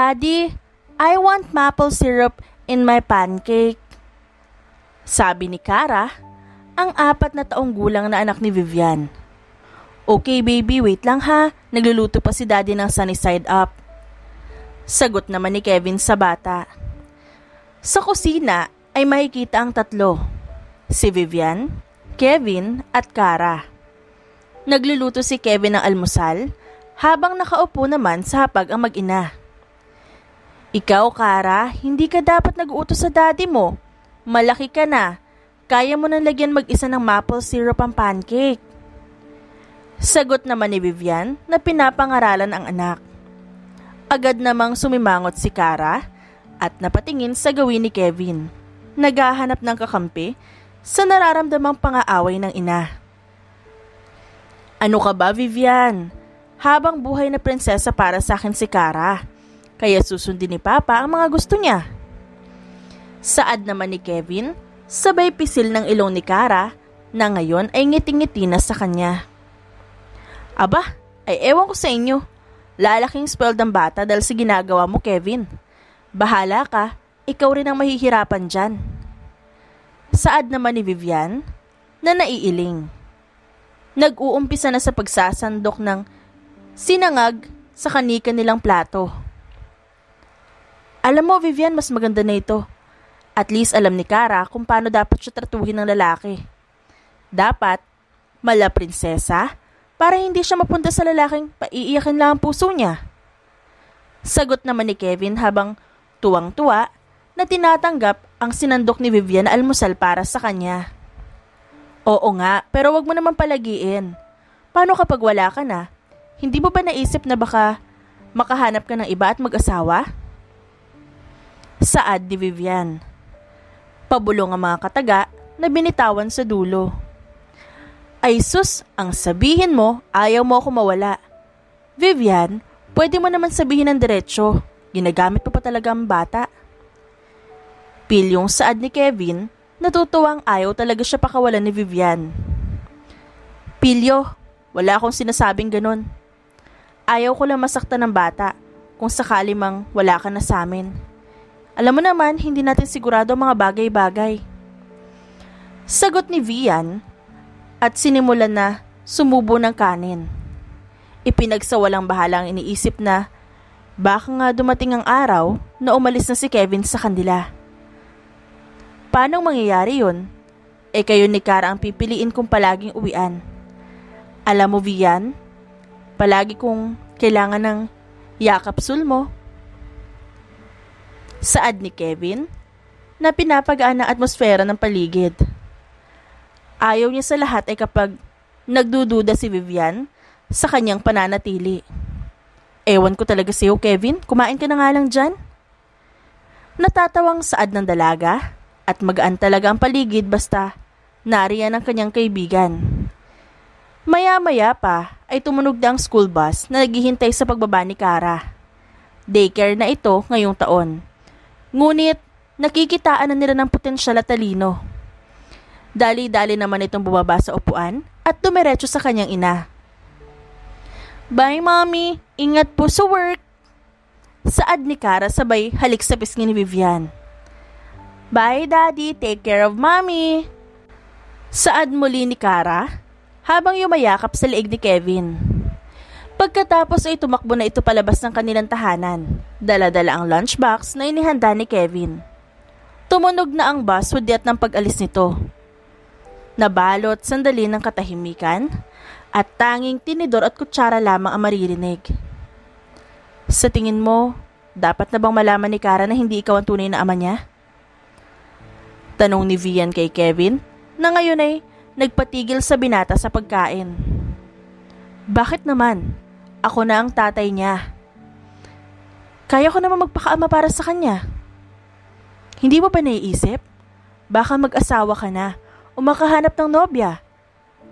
Daddy, I want maple syrup in my pancake. Sabi ni Kara, ang 4 na taong gulang na anak ni Vivian. Okay baby, wait lang ha. Nagluluto pa si Daddy ng sunny side up. Sagot naman ni Kevin sa bata. Sa kusina ay makikita ang 3. Si Vivian, Kevin at Kara. Nagluluto si Kevin ng almusal habang nakaupo naman sa hapag ang mag-ina. Ikaw, Kara, hindi ka dapat nag-uutos sa daddy mo. Malaki ka na. Kaya mo nang lagyan mag-isa ng maple syrup ang pancake. Sagot naman ni Vivian na pinapangaralan ang anak. Agad namang sumimangot si Kara at napatingin sa gawin ni Kevin. Naghahanap ng kakampi sa nararamdamang pangaaway ng ina. Ano ka ba, Vivian? Habang buhay na prinsesa para sa akin si Kara. Kaya susundin ni Papa ang mga gusto niya. Saad naman ni Kevin, sabay pisil ng ilong ni Kara na ngayon ay ngiti-ngiti na sa kanya. Aba, ay ewan ko sa inyo. Lalaking spoiled ang bata dahil sa ginagawa mo, Kevin. Bahala ka, ikaw rin ang mahihirapan dyan. Saad naman ni Vivian na naiiling. Nag-uumpisa na sa pagsasandok ng sinangag sa kanika nilang plato. Alam mo, Vivian, mas maganda na ito. At least alam ni Kara kung paano dapat siya tratuhin ng lalaki. Dapat, mala prinsesa, para hindi siya mapunta sa lalaking paiiyakin lang ang puso niya. Sagot naman ni Kevin habang tuwang-tuwa na tinatanggap ang sinandok ni Vivian na almusal para sa kanya. Oo nga, pero wag mo naman palagiin. Paano kapag wala ka na? Hindi mo ba naisip na baka makahanap ka ng iba at mag-asawa? Saad ni Vivian. Pabulong ang mga kataga na binitawan sa dulo. Ay sus, ang sabihin mo, ayaw mo ako mawala. Vivian, pwede mo naman sabihin ng diretsyo. Ginagamit mo pa talaga ang bata. Pilyong saad ni Kevin, natutuwang ayaw talaga siya pakawalan ni Vivian. Pilyo, wala akong sinasabing ganun. Ayaw ko lang masaktan ng bata kung sakali mang wala ka na sa amin. Alam mo naman, hindi natin sigurado ang mga bagay-bagay. Sagot ni Vian at sinimulan na sumubo ng kanin. Ipinagsawalang bahalang iniisip na baka nga dumating ang araw na umalis na si Kevin sa kanila. Paano mangyayari yun? Kayo ni Kara ang pipiliin kong palaging uwian. Alam mo, Vian, palagi kong kailangan ng yakapsul mo. Saad ni Kevin na pinapagaan ang atmosfera ng paligid. Ayaw niya sa lahat ay kapag nagdududa si Vivian sa kanyang pananatili. Ewan ko talaga sa'yo, Kevin. Kumain ka na nga lang dyan. Natatawang saad ng dalaga at magaan talaga ang paligid basta nariyan ang kanyang kaibigan. Maya-maya pa ay tumunog na ang school bus na naghihintay sa pagbaba ni Kara. Daycare na ito ngayong taon. Ngunit nakikitaan na nila ng potensyal at talino. Dali-dali naman itong bumaba sa upuan at dumiretso sa kanyang ina. Bye, Mommy. Ingat po sa work. Saad ni Kara sabay halik sa pisngi ni Vivian. Bye, Daddy. Take care of Mommy. Saad muli ni Kara habang yumayakap sa leeg ni Kevin. Pagkatapos ay tumakbo na ito palabas ng kanilang tahanan. Dala-dala ang lunchbox na inihanda ni Kevin. Tumunog na ang bus hudyat ng pag-alis nito. Nabalot sandali ng katahimikan at tanging tinidor at kutsara lamang ang maririnig. Sa tingin mo, dapat na bang malaman ni Kara na hindi ikaw ang tunay na ama niya? Tanong ni Vian kay Kevin na ngayon ay nagpatigil sa binata sa pagkain. Bakit naman? Ako na ang tatay niya. Kaya ko naman magpakaama para sa kanya. Hindi mo ba naiisip? Baka mag-asawa ka na o makahanap ng nobya.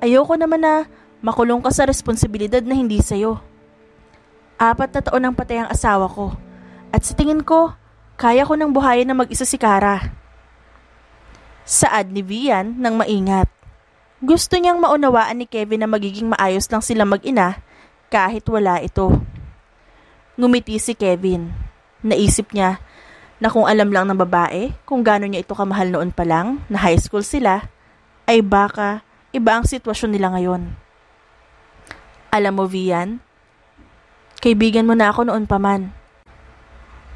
Ayoko naman na makulong ka sa responsibilidad na hindi sa'yo. 4 na taon nang patay ang asawa ko. At sa tingin ko, kaya ko nang buhayin na mag-isa si Kara. Saad ni Vian nang maingat. Gusto niyang maunawaan ni Kevin na magiging maayos lang sila mag-ina kahit wala ito. Ngumiti si Kevin. Naisip niya na kung alam lang ng babae kung gaano niya ito kamahal noon pa lang, na high school sila, ay baka iba ang sitwasyon nila ngayon. Alam mo, Vian, kaibigan mo na ako noon pa man.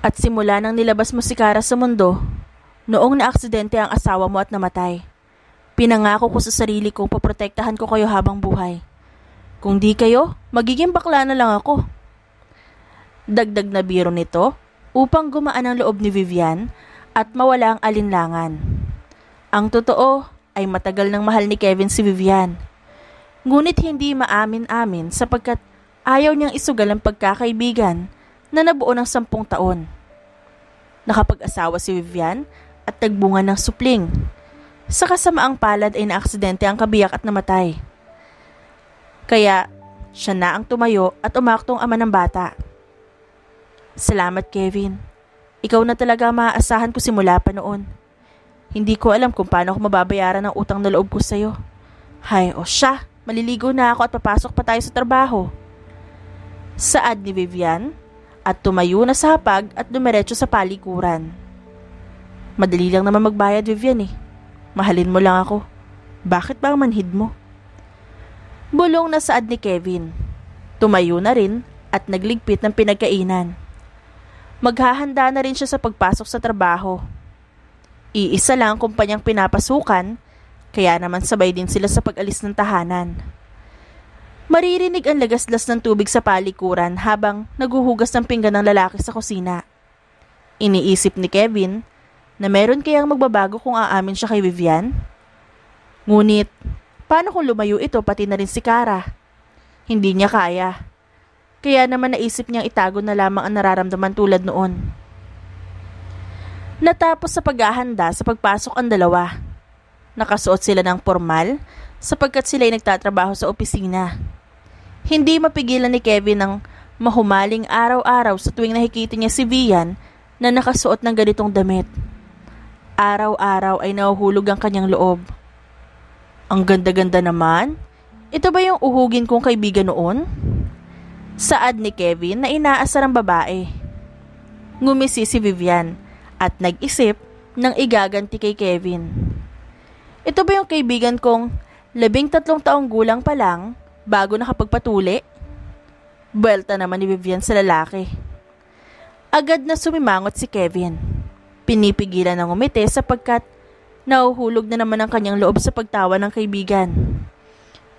At simula nang nilabas mo si Kara sa mundo, noong naaksidente ang asawa mo at namatay, pinangako ko sa sarili kong poprotektahan ko kayo habang buhay. Kung di kayo, magiging bakla na lang ako. Dagdag na biro nito upang gumaan ang loob ni Vivian at mawala ang alinlangan. Ang totoo ay matagal nang mahal ni Kevin si Vivian. Ngunit hindi maamin-amin sapagkat ayaw niyang isugal ang pagkakaibigan na nabuo ng 10 taon. Nakapag-asawa si Vivian at nagbunga ng supling. Sa kasamaang palad ay naaksidente ang kabiyak at namatay. Kaya siya na ang tumayo at umaktong ama ng bata. Salamat, Kevin. Ikaw na talaga maaasahan ko simula pa noon. Hindi ko alam kung paano ko mababayaran ang utang na loob ko sa'yo. Hay, o siya, maliligo na ako at papasok pa tayo sa trabaho. Saad ni Vivian at tumayo na sa hapag at dumiretso sa palikuran. Madali lang naman magbayad, Vivian eh. Mahalin mo lang ako. Bakit ba ang manhid mo? Bulong na saad ni Kevin. Tumayo na rin at nagligpit ng pinagkainan. Maghahanda na rin siya sa pagpasok sa trabaho. Iisa lang ang kumpanyang pinapasukan, kaya naman sabay din sila sa pag-alis ng tahanan. Maririnig ang lagaslas ng tubig sa palikuran habang naguhugas ng pinggan ng lalaki sa kusina. Iniisip ni Kevin na meron kayang magbabago kung aamin siya kay Vivian. Ngunit, paano kung lumayo ito pati na rin si Kara? Hindi niya kaya. Kaya naman naisip niyang itago na lamang ang nararamdaman tulad noon. Natapos sa paghahanda sa pagpasok ang dalawa. Nakasuot sila ng formal sapagkat sila ay nagtatrabaho sa opisina. Hindi mapigilan ni Kevin ang mahumaling araw-araw sa tuwing nakikita niya si Vian na nakasuot ng ganitong damit. Araw-araw ay nahuhulog ang kanyang loob. Ang ganda-ganda naman. Ito ba yung uhugin kong kaibigan noon? Saad ni Kevin na inaasar ang babae. Ngumisi si Vivian at nag-isip ng igaganti kay Kevin. Ito ba yung kaibigan kong 13 taong gulang pa lang bago nakapagpatuli? Buwelta naman ni Vivian sa lalaki. Agad na sumimangot si Kevin. Pinipigilan ng umiti sapagkat nahuhulog na naman ang kanyang loob sa pagtawa ng kaibigan.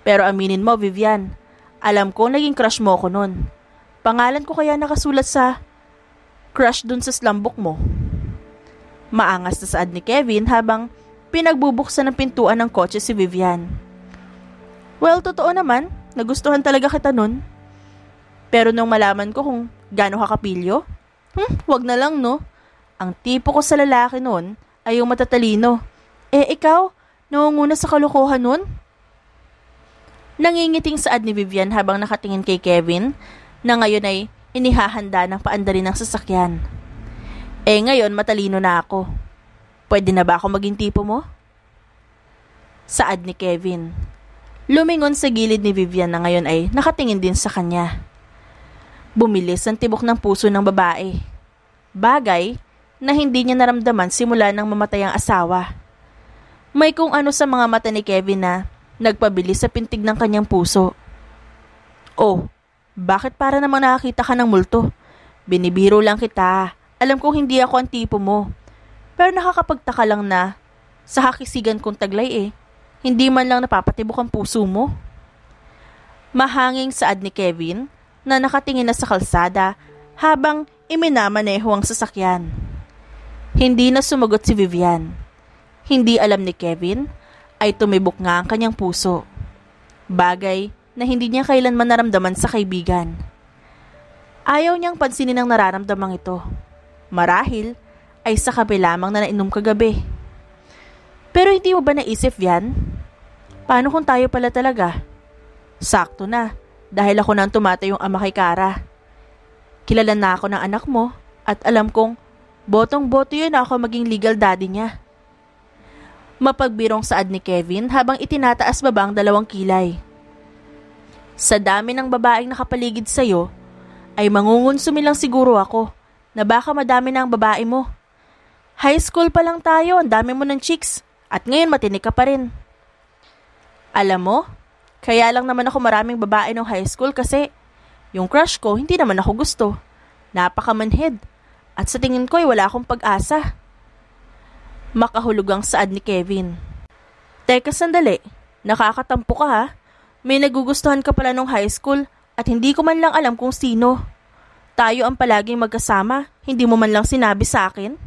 Pero aminin mo, Vivian, alam ko naging crush mo ko nun. Pangalan ko kaya nakasulat sa crush dun sa slumbook mo. Maangas na saad ni Kevin habang pinagbubuksan ng pintuan ng kotse si Vivian. Well, totoo naman, nagustuhan talaga kita nun. Pero nung malaman ko kung gaano ka kapilyo, wag na lang no. Ang tipo ko sa lalaki nun ay yung matatalino. Ikaw, nangunguna sa kalokohan nun? Nangingiting saad ni Vivian habang nakatingin kay Kevin na ngayon ay inihahanda ng paandarin ng sasakyan. Ngayon matalino na ako. Pwede na ba ako maging tipo mo? Saad ni Kevin. Lumingon sa gilid ni Vivian na ngayon ay nakatingin din sa kanya. Bumilis ang tibok ng puso ng babae. Bagay na hindi niya naramdaman simula nang mamatay ang asawa. May kung ano sa mga mata ni Kevin na nagpabilis sa pintig ng kanyang puso. Oh, bakit para namang nakakita ka ng multo? Binibiro lang kita. Alam kong hindi ako ang tipo mo. Pero nakakapagtaka lang na sa hakisigan kong taglay hindi man lang napapatibok ang puso mo. Mahanging saad ni Kevin na nakatingin na sa kalsada habang iminamaneho ang sasakyan. Hindi na sumagot si Vivian. Hindi alam ni Kevin ay tumibok nga ang kanyang puso. Bagay na hindi niya kailanman naramdaman sa kaibigan. Ayaw niyang pansinin ang nararamdamang ito. Marahil ay sa kape lamang na nainom kagabi. Pero hindi mo ba naisip yan? Paano kung tayo pala talaga? Sakto na, dahil ako na ang tumatayong ama kay Kara. Kilala na ako ng anak mo at alam kong botong-boto yun ako maging legal daddy niya. Mapagbirong saad ni Kevin habang itinataas baba ang 2 kilay. Sa dami ng babaeng nakapaligid sa'yo, ay mangungunsumi lang siguro ako na baka madami na ang babae mo. High school pa lang tayo, ang dami mo ng chicks, at ngayon matinik ka pa rin. Alam mo, kaya lang naman ako maraming babae nung high school kasi yung crush ko hindi naman ako gusto. Napakamanhid, at sa tingin ko ay wala akong pag-asa. Makahulog ang saad ni Kevin. Teka sandali, nakakatampo ka ha? May nagugustuhan ka pala nung high school at hindi ko man lang alam kung sino. Tayo ang palaging magkasama, hindi mo man lang sinabi sa akin?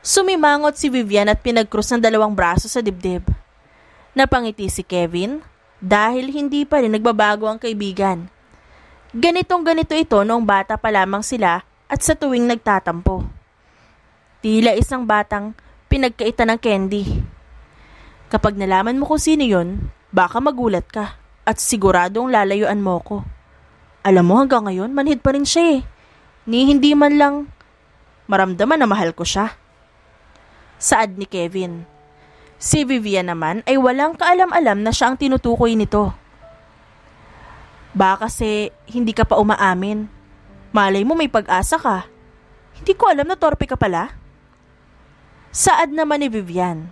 Sumimangot si Vivian at pinagkrus ng dalawang braso sa dibdib. Napangiti si Kevin dahil hindi pa rin nagbabago ang kaibigan. Ganito ito noong bata pa lamang sila at sa tuwing nagtatampo. Tila isang batang pinagkaitan ng candy. Kapag nalaman mo kung sino yun, baka magulat ka at siguradong lalayuan mo ko. Alam mo hanggang ngayon, manhid pa rin siya eh. Ni hindi man lang maramdaman na mahal ko siya. Saad ni Kevin. Si Vivian naman ay walang kaalam-alam na siya ang tinutukoy nito. Baka kasi hindi ka pa umaamin. Malay mo may pag-asa ka. Hindi ko alam na torpe ka pala. Saad naman ni Vivian.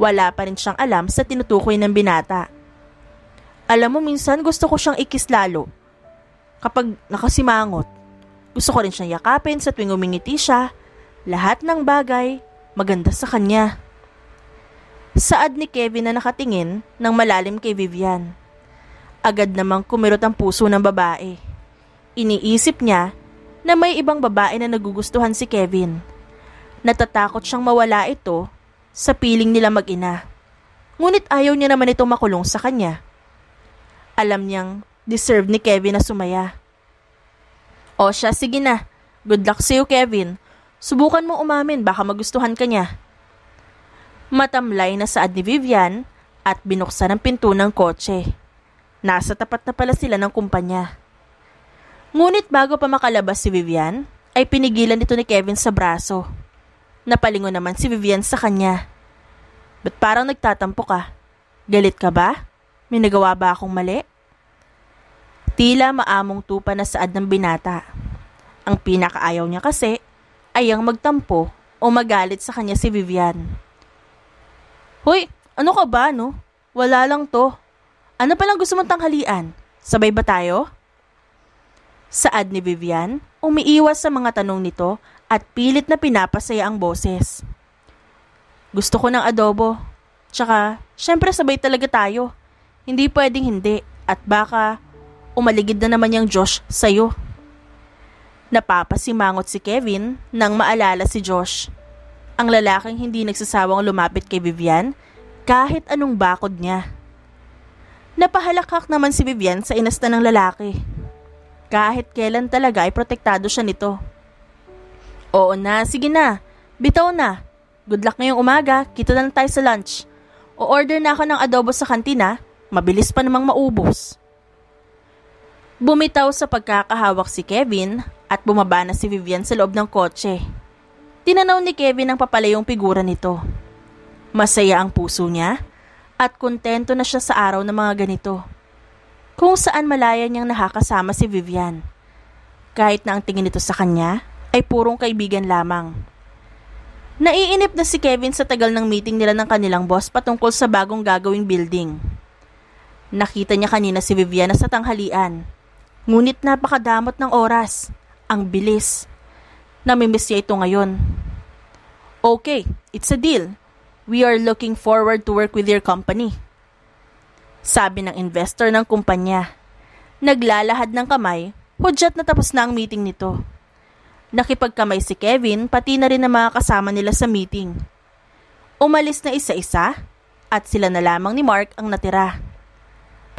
Wala pa rin siyang alam sa tinutukoy ng binata. Alam mo minsan gusto ko siyang ikis lalo. Kapag nakasimangot, gusto ko rin siyang yakapin sa tuwing umingiti siya. Lahat ng bagay maganda sa kanya. Saad ni Kevin na nakatingin ng malalim kay Vivian. Agad namang kumirot ang puso ng babae. Iniisip niya na may ibang babae na nagugustuhan si Kevin. Natatakot siyang mawala ito sa piling nila mag-ina. Ngunit ayaw niya naman itong makulong sa kanya. Alam niyang deserve ni Kevin na sumaya. O siya, sige na. Good luck sa'yo, Kevin. Subukan mo umamin, baka magustuhan ka niya. Matamlay na saad ni Vivian at binuksan ang pinto ng kotse. Nasa tapat na pala sila ng kumpanya. Ngunit bago pa makalabas si Vivian, ay pinigilan nito ni Kevin sa braso. Napalingon naman si Vivian sa kanya. Ba't parang nagtatampo ka? Galit ka ba? May nagawa ba akong mali? Tila maamong tupa na saad ng binata. Ang pinakaayaw niya kasi ay ang magtampo o magalit sa kanya si Vivian. Hoy, ano ka ba no? Wala lang to. Ano palang gusto mong tanghalian? Sabay ba tayo? Saad ni Vivian, umiiwas sa mga tanong nito at pilit na pinapasaya ang boses. Gusto ko ng adobo. Tsaka, syempre sabay talaga tayo. Hindi pwedeng hindi at baka umaligid na naman yung Josh sa'yo. Napapasimangot si Kevin nang maalala si Josh. Ang lalaking hindi nagsasawang lumapit kay Vivian kahit anong bakod niya. Napahalakhak naman si Vivian sa inasta ng lalaki. Kahit kailan talaga ay protektado siya nito. Oo na, sige na. Bitaw na. Good luck ngayong umaga, kita na lang tayo sa lunch. O-order na ako ng adobo sa kantina, mabilis pa namang maubos. Bumitaw sa pagkakahawak si Kevin at bumaba na si Vivian sa loob ng kotse. Tinanaw ni Kevin ang papalayong figura nito. Masaya ang puso niya at kontento na siya sa araw ng mga ganito. Kung saan malaya niyang nakakasama si Vivian. Kahit na ang tingin nito sa kanya ay purong kaibigan lamang. Naiinip na si Kevin sa tagal ng meeting nila ng kanilang boss patungkol sa bagong gagawing building. Nakita niya kanina si Vivian na sa tanghalian. Ngunit napakadamot ng oras. Ang bilis. Namimiss niya ito ngayon. Okay, it's a deal. We are looking forward to work with your company. Sabi ng investor ng kumpanya. Naglalahad ng kamay, hudyat na tapos na ang meeting nito. Nakipagkamay si Kevin pati na rin ang mga kasama nila sa meeting. Umalis na isa-isa at sila na lamang ni Mark ang natira.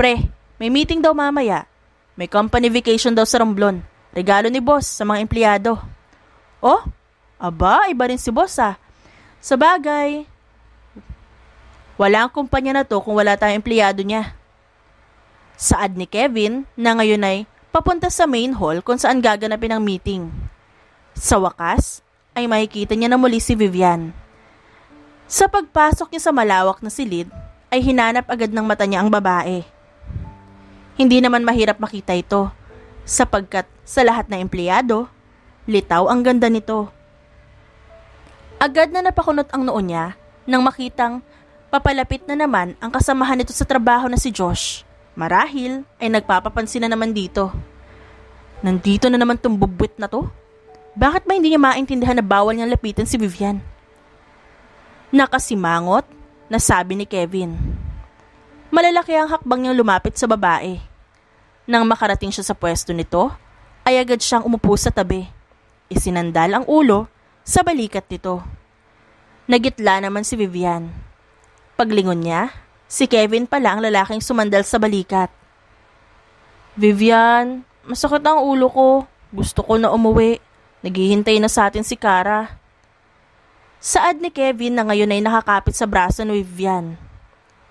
Pre, may meeting daw mamaya. May company vacation daw sa Romblon. Regalo ni boss sa mga empleyado. Oh, aba, iba rin si boss ah. Sabagay, wala ang kumpanya na to kung wala tayong empleyado niya. Saad ni Kevin na ngayon ay papunta sa main hall kung saan gaganapin ang meeting. Sa wakas, ay makikita niya na muli si Vivian. Sa pagpasok niya sa malawak na silid, ay hinanap agad ng mata niya ang babae. Hindi naman mahirap makita ito, sapagkat sa lahat ng empleyado, Litaw ang ganda nito. Agad na napakunot ang noo niya nang makitang papalapit na naman ang kasamahan nito sa trabaho na si Josh. Marahil ay nagpapapansin na naman dito. Nandito na naman tong bubwit na to? Bakit ba hindi niya maintindihan na bawal niyang lapitan si Vivian? Nakasimangot na sabi ni Kevin. Malalaki ang hakbang niyang lumapit sa babae. Nang makarating siya sa pwesto nito, ay agad siyang umupo sa tabi. Isinandal ang ulo sa balikat nito. Nagitla naman si Vivian. Paglingon niya, si Kevin pala ang lalaking sumandal sa balikat. Vivian, masakit ang ulo ko. Gusto ko na umuwi. Naghihintay na sa atin si Kara. Saad ni Kevin na ngayon ay nakakapit sa braso ni Vivian.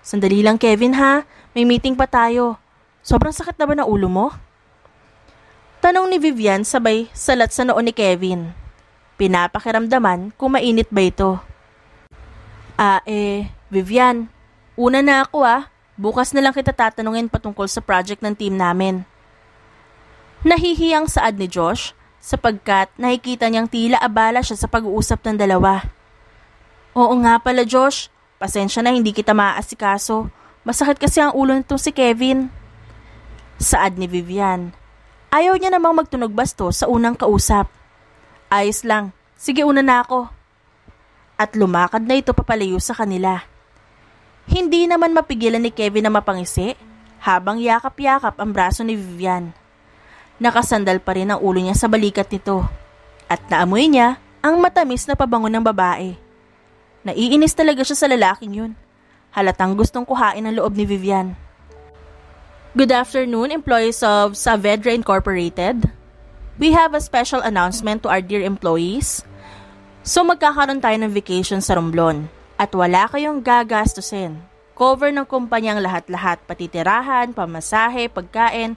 Sandali lang Kevin ha, may meeting pa tayo. Sobrang sakit na ba na ulo mo? Tanong ni Vivian sabay salat sa noo ni Kevin. Pinapakiramdaman kung mainit ba ito. Vivian, una na ako Bukas na lang kita tatanungin patungkol sa project ng team namin. Nahihiyang saad ni Josh sapagkat nakikita niyang tila abala siya sa pag-uusap ng dalawa. Oo nga pala Josh, pasensya na hindi kita maaasikaso. Masakit kasi ang ulo nitong si Kevin. Saad ni Vivian. Ayaw niya namang magtunog basto sa unang kausap. Ayos lang, sige una na ako. At lumakad na ito papalayo sa kanila. Hindi naman mapigilan ni Kevin na mapangisi habang yakap-yakap ang braso ni Vivian. Nakasandal pa rin ang ulo niya sa balikat nito at naamoy niya ang matamis na pabango ng babae. Naiinis talaga siya sa lalaking yun. Halatang gustong kuhain ang loob ni Vivian. Good afternoon, employees of Saavedra Incorporated. We have a special announcement to our dear employees. So magkakaroon tayo ng vacation sa Romblon at wala kayong gagastusin. Cover ng kumpanya ang lahat-lahat, pati tirahan, pamasahe, pagkain,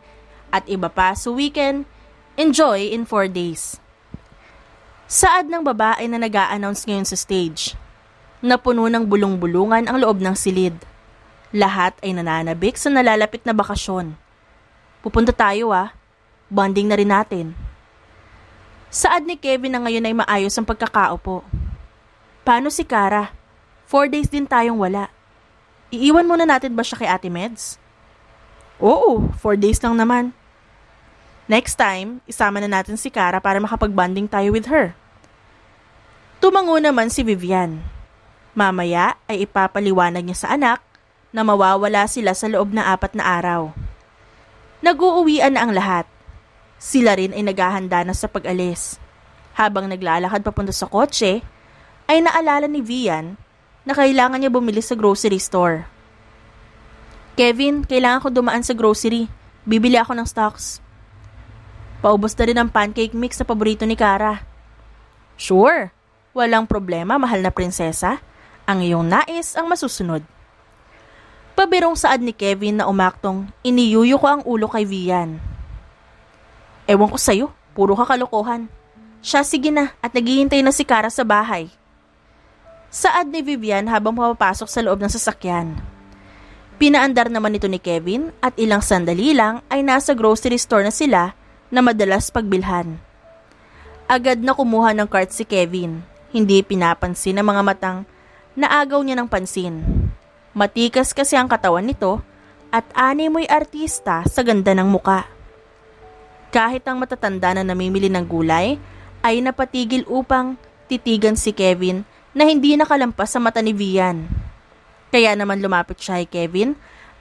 at iba pa so we can enjoy in 4 days. Saad ng babae na nag-a-announce ngayon sa stage. Napuno ng bulong-bulungan ang loob ng silid. Lahat ay nananabik sa nalalapit na bakasyon. Pupunta tayo Bonding na rin natin. Saad ni Kevin na ngayon ay maayos ang pagkakaupo. Paano si Kara? 4 days din tayong wala. Iiwan muna natin ba siya kay Ate Meds? Oo, 4 days lang naman. Next time, isama na natin si Kara para makapag-bonding tayo with her. Tumango naman si Vivian. Mamaya ay ipapaliwanag niya sa anak na mawawala sila sa loob na 4 na araw. Nag-uuwian na ang lahat. Sila rin ay naghahanda na sa pag-alis. Habang naglalakad papunta sa kotse, ay naalala ni Vian na kailangan niya bumili sa grocery store. Kevin, kailangan ko dumaan sa grocery. Bibili ako ng stocks. Paubos na rin ang pancake mix na paborito ni Kara. Sure, walang problema, mahal na prinsesa. Ang iyong nais ang masusunod. Pabirong saad ni Kevin na umaktong iniyuyo ko ang ulo kay Vian. Ewan ko sa'yo, puro kakalokohan. Siya sige na at naghihintay na si Kara sa bahay. Saad ni Vivian habang papapasok sa loob ng sasakyan. Pinaandar naman ito ni Kevin at ilang sandali lang ay nasa grocery store na sila na madalas pagbilhan. Agad na kumuha ng cart si Kevin. Hindi pinapansin ng mga matang naagaw niya ng pansin. Matikas kasi ang katawan nito at animoy artista sa ganda ng muka. Kahit ang matatanda na namimili ng gulay ay napatigil upang titigan si Kevin na hindi nakalampas sa mata ni Vian. Kaya naman lumapit siya kay Kevin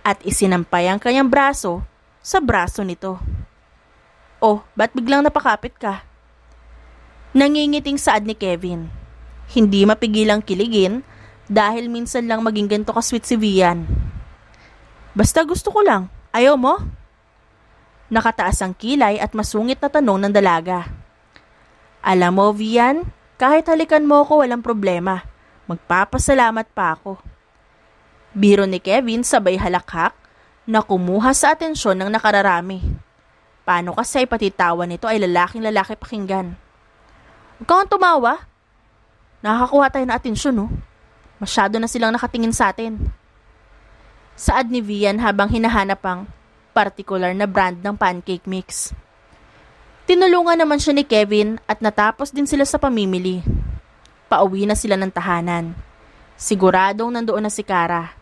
at isinampay ang kanyang braso sa braso nito. Oh, ba't biglang napakapit ka? Nangingiting saad ni Kevin. Hindi mapigilang kiligin dahil minsan lang maging ganito ka-sweet si Vian. Basta gusto ko lang. Ayaw mo? Nakataas ang kilay at masungit na tanong ng dalaga. Alam mo, Vian, kahit halikan mo ko walang problema. Magpapasalamat pa ako. Biro ni Kevin sabay halakhak na kumuha sa atensyon ng nakararami. Paano kasi patitawan nito ay lalaking-lalaki pakinggan? Huwag kang tumawa. Nakakakuha tayo ng atensyon, no? Masyado na silang nakatingin sa atin. Saad ni Vian habang hinahanap ang partikular na brand ng pancake mix. Tinulungan naman siya ni Kevin at natapos din sila sa pamimili. Pauwi na sila ng tahanan. Siguradong nandoon na si Kara.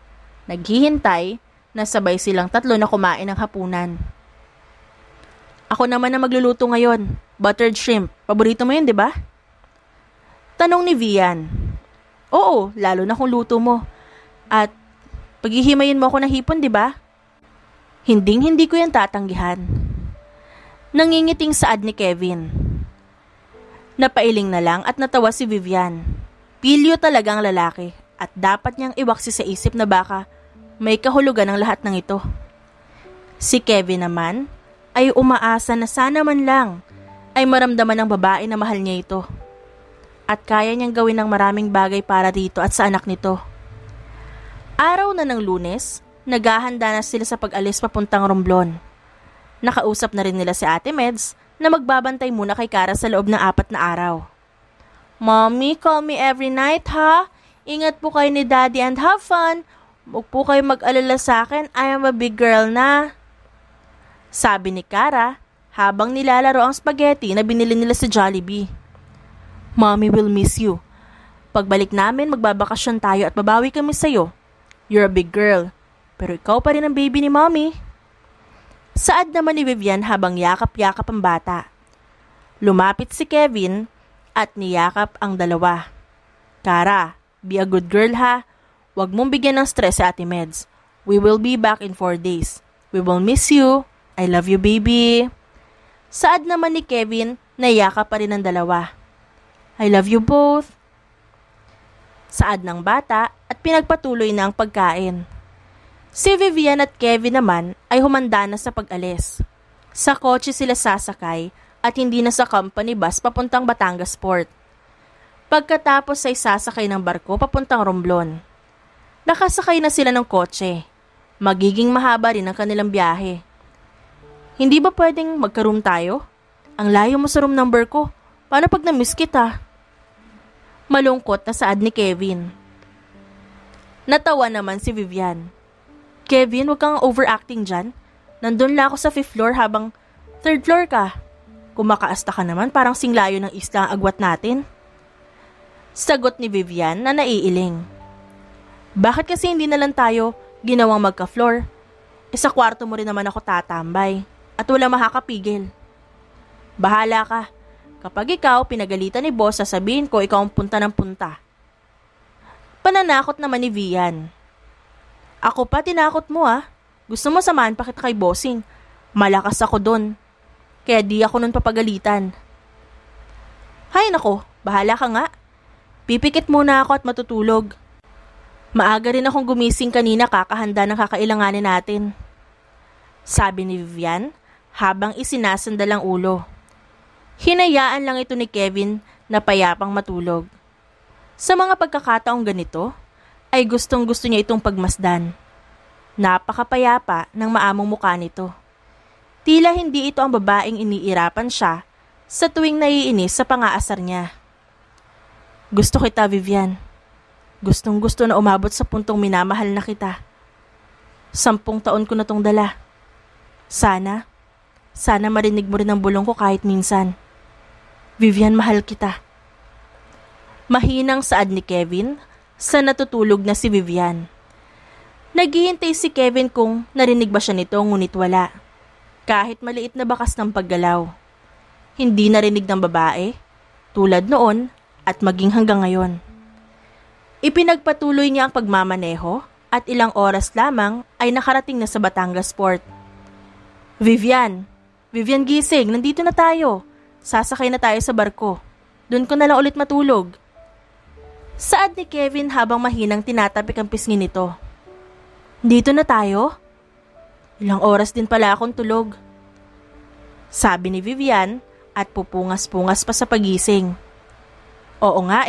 Naghihintay na sabay silang tatlo na kumain ng hapunan. Ako naman na magluluto ngayon. Buttered shrimp. Paborito mo yun, di ba? Tanong ni Vian. Oo, lalo na kung luto mo. At paghihimayin mo ako ng hipon, di ba? Hinding-hindi ko yan tatanggihan. Nangingiting saad ni Kevin. Napailing na lang at natawa si Vivian. Pilyo talagang lalaki at dapat niyang iwaksi sa isip na baka may kahulugan ng lahat ng ito. Si Kevin naman ay umaasa na sana man lang ay maramdaman ng babae na mahal niya ito. At kaya niyang gawin ng maraming bagay para dito at sa anak nito. Araw na ng Lunes, naghahanda na sila sa pag-alis papuntang Romblon. Nakausap na rin nila si Ate Meds na magbabantay muna kay Kara sa loob ng 4 na araw. Mommy, call me every night ha. Ingat po kayo ni Daddy and have fun. Huwag po kayo mag-alala sa akin, I am a big girl na. Sabi ni Kara habang nilalaro ang spaghetti na binili nila sa Jollibee. Mommy will miss you. Pagbalik namin, magbabakasyon tayo at babawi kami sa'yo. You're a big girl. Pero ikaw pa rin ang baby ni Mommy. Saad naman ni Vivian habang yakap-yakap ang bata. Lumapit si Kevin at niyakap ang dalawa. Kara, be a good girl ha. Huwag mong bigyan ng stress si Ate Meds. We will be back in 4 days. We will miss you. I love you, baby. Saad naman ni Kevin na yakap pa rin ang dalawa. I love you both. Saad ng bata at pinagpatuloy na ang pagkain. Si Vivian at Kevin naman ay humanda na sa pag-alis. Sa kotse sila sasakay at hindi na sa company bus papuntang Batangas Port. Pagkatapos ay sasakay ng barko papuntang Romblon. Nakasakay na sila ng kotse. Magiging mahaba rin ang kanilang biyahe. Hindi ba pwedeng magka-room tayo? Ang layo mo sa room number ko. Paano pag na-miss kita? Malungkot na saad ni Kevin. Natawa naman si Vivian. Kevin, huwag kang overacting dyan. Nandun lang ako sa 5th floor habang 3rd floor ka. Kumakaasta ka naman, parang singlayo ng isla ang agwat natin. Sagot ni Vivian na naiiling. Bakit kasi hindi na lang tayo ginawang magka-floor? Sa kwarto mo rin naman ako tatambay at wala makakapigil. Bahala ka. Kapag ikaw pinagalitan ni boss, sasabihin ko ikaw ang punta ng punta. Pananakot naman ni Vian. Ako pa tinakot mo ah. Gusto mo samahan pa kita kay bossing. Malakas ako dun. Kaya di ako nun papagalitan. Hay nako, bahala ka nga. Pipikit muna ako at matutulog. Maaga rin akong gumising kanina kakahanda ng kakailanganin natin. Sabi ni Vivian habang isinasandal ang ulo. Hinayaan lang ito ni Kevin na payapang matulog. Sa mga pagkakataong ganito, ay gustong-gusto niya itong pagmasdan. Napakapayapa ng maamong mukha nito. Tila hindi ito ang babaeng iniirapan siya sa tuwing naiinis sa pangaasar niya. Gusto kita, Vivian. Gustong-gusto na umabot sa puntong minamahal na kita. 10 taon ko na tong dala. Sana marinig mo rin ang bulong ko kahit minsan. Vivian, mahal kita. Mahinang saad ni Kevin sa natutulog na si Vivian. Naghihintay si Kevin kung narinig ba siya nito ngunit wala. Kahit maliit na bakas ng paggalaw. Hindi narinig ng babae, tulad noon at maging hanggang ngayon. Ipinagpatuloy niya ang pagmamaneho at ilang oras lamang ay nakarating na sa Batangas Port. Vivian gising, nandito na tayo. Sasakay na tayo sa barko. Doon ko na lang ulit matulog. Saad ni Kevin habang mahinang tinatapik ang pisngi nito. Dito na tayo? Ilang oras din pala akong tulog. Sabi ni Vivian at pupungas-pungas pa sa pagising. Oo nga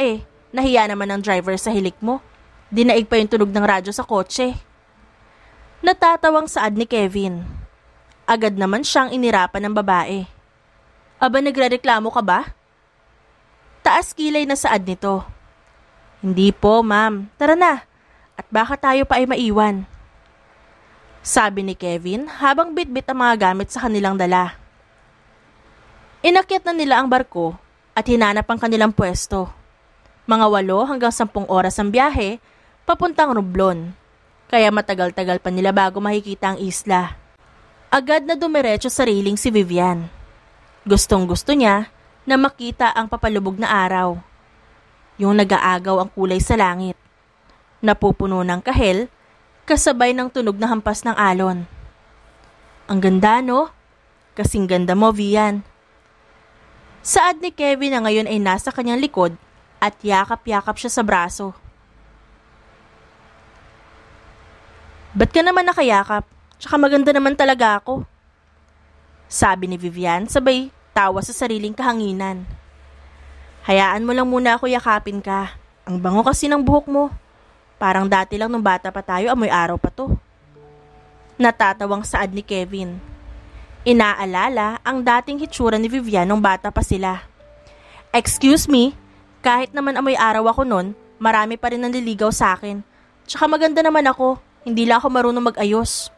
nahiya naman ang driver sa hilik mo. Dinaig pa yung tunog ng radyo sa kotse. Natatawang saad ni Kevin. Agad naman siyang inirapan ng babae. Aba, nagrereklamo ka ba? Taas kilay na saad nito. Hindi po, ma'am. Tara na. At baka tayo pa ay maiwan. Sabi ni Kevin habang bitbit ang mga gamit sa kanilang dala. Inakyat na nila ang barko at hinanap ang kanilang pwesto. Mga 8 hanggang 10 oras ang biyahe papuntang Romblon. Kaya matagal-tagal pa nila bago makikita ang isla. Agad na dumiretso sa railing si Vivian. Gustong-gusto niya na makita ang papalubog na araw. Yung nag-aagaw ang kulay sa langit. Napupuno ng kahel kasabay ng tunog na hampas ng alon. Ang ganda, no? Kasing ganda mo, Vian. Saad ni Kevin na ngayon ay nasa kanyang likod at yakap-yakap siya sa braso. Ba't ka naman nakayakap? Tsaka maganda naman talaga ako. Sabi ni Vivian sabay tawa sa sariling kahanginan. Hayaan mo lang muna ako yakapin ka. Ang bango kasi ng buhok mo. Parang dati lang nung bata pa tayo, amoy araw pa to. Natatawang saad ni Kevin. Inaalala ang dating hitsura ni Vivian nung bata pa sila. Excuse me, kahit naman amoy araw ako nun, marami pa rin nanliligaw sa akin. Tsaka maganda naman ako, hindi lang ako marunong mag-ayos.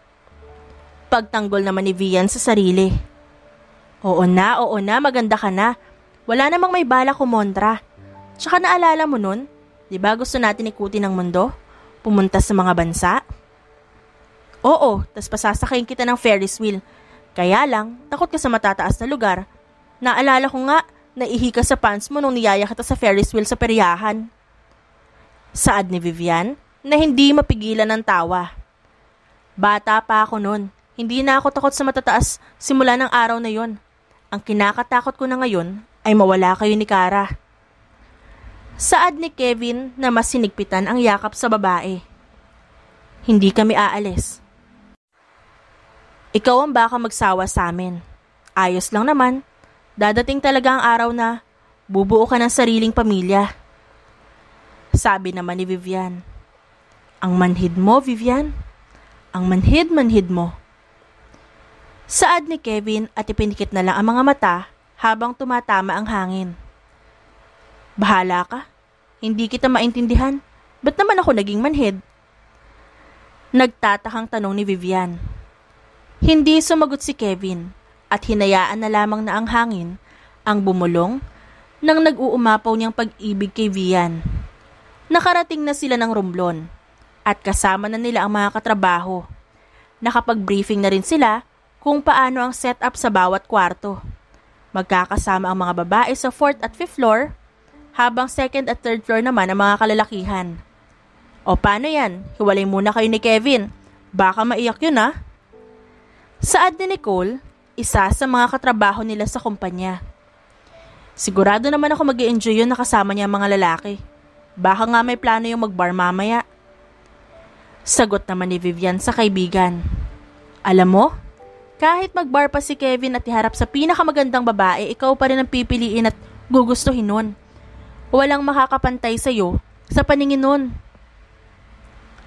Pagtanggol naman ni Vian sa sarili. Oo na, maganda ka na. Wala namang may bala kumontra. Tsaka naalala mo nun, di ba gusto natin ikutin ang mundo? Pumunta sa mga bansa? Oo, tas pasasakayin kita ng Ferris wheel. Kaya lang, takot ka sa matataas na lugar. Naalala ko nga, naihi ka sa pants mo nung niyaya kita sa Ferris wheel sa peryahan. Saad ni Vivian na hindi mapigilan ng tawa. Bata pa ako nun. Hindi na ako takot sa matataas simula ng araw na yon. Ang kinakatakot ko na ngayon ay mawala kayo ni Kara. Saad ni Kevin na mas sinigpitan ang yakap sa babae. Hindi kami aalis. Ikaw ang baka magsawa sa amin. Ayos lang naman. Dadating talaga ang araw na bubuo ka ng sariling pamilya. Sabi naman ni Vivian. Ang manhid mo, Vivian. Ang manhid mo. Saad ni Kevin at ipinikit na lang ang mga mata habang tumatama ang hangin. Bahala ka. Hindi kita maintindihan. Ba't naman ako naging manhid? Nagtatakang tanong ni Vivian. Hindi sumagot si Kevin at hinayaan na lamang na ang hangin ang bumulong nang nag-uumapaw niyang pag-ibig kay Vian. Nakarating na sila ng Romblon at kasama na nila ang mga katrabaho. Nakapag-briefing na rin sila kung paano ang setup sa bawat kwarto. Magkakasama ang mga babae sa 4th at 5th floor habang 2nd at 3rd floor naman ang mga kalalakihan. O paano yan? Hiwalay muna kayo ni Kevin. Baka maiyak yun ah. Saad ni Nicole, isa sa mga katrabaho nila sa kumpanya. Sigurado naman ako mag-i-enjoy yun na kasama niya ang mga lalaki. Baka nga may plano yung mag-bar mamaya. Sagot naman ni Vivian sa kaibigan. Alam mo, kahit mag-bar pa si Kevin at iharap sa pinakamagandang babae, ikaw pa rin ang pipiliin at gugustuhin nun. Walang makakapantay sa'yo sa paningin nun.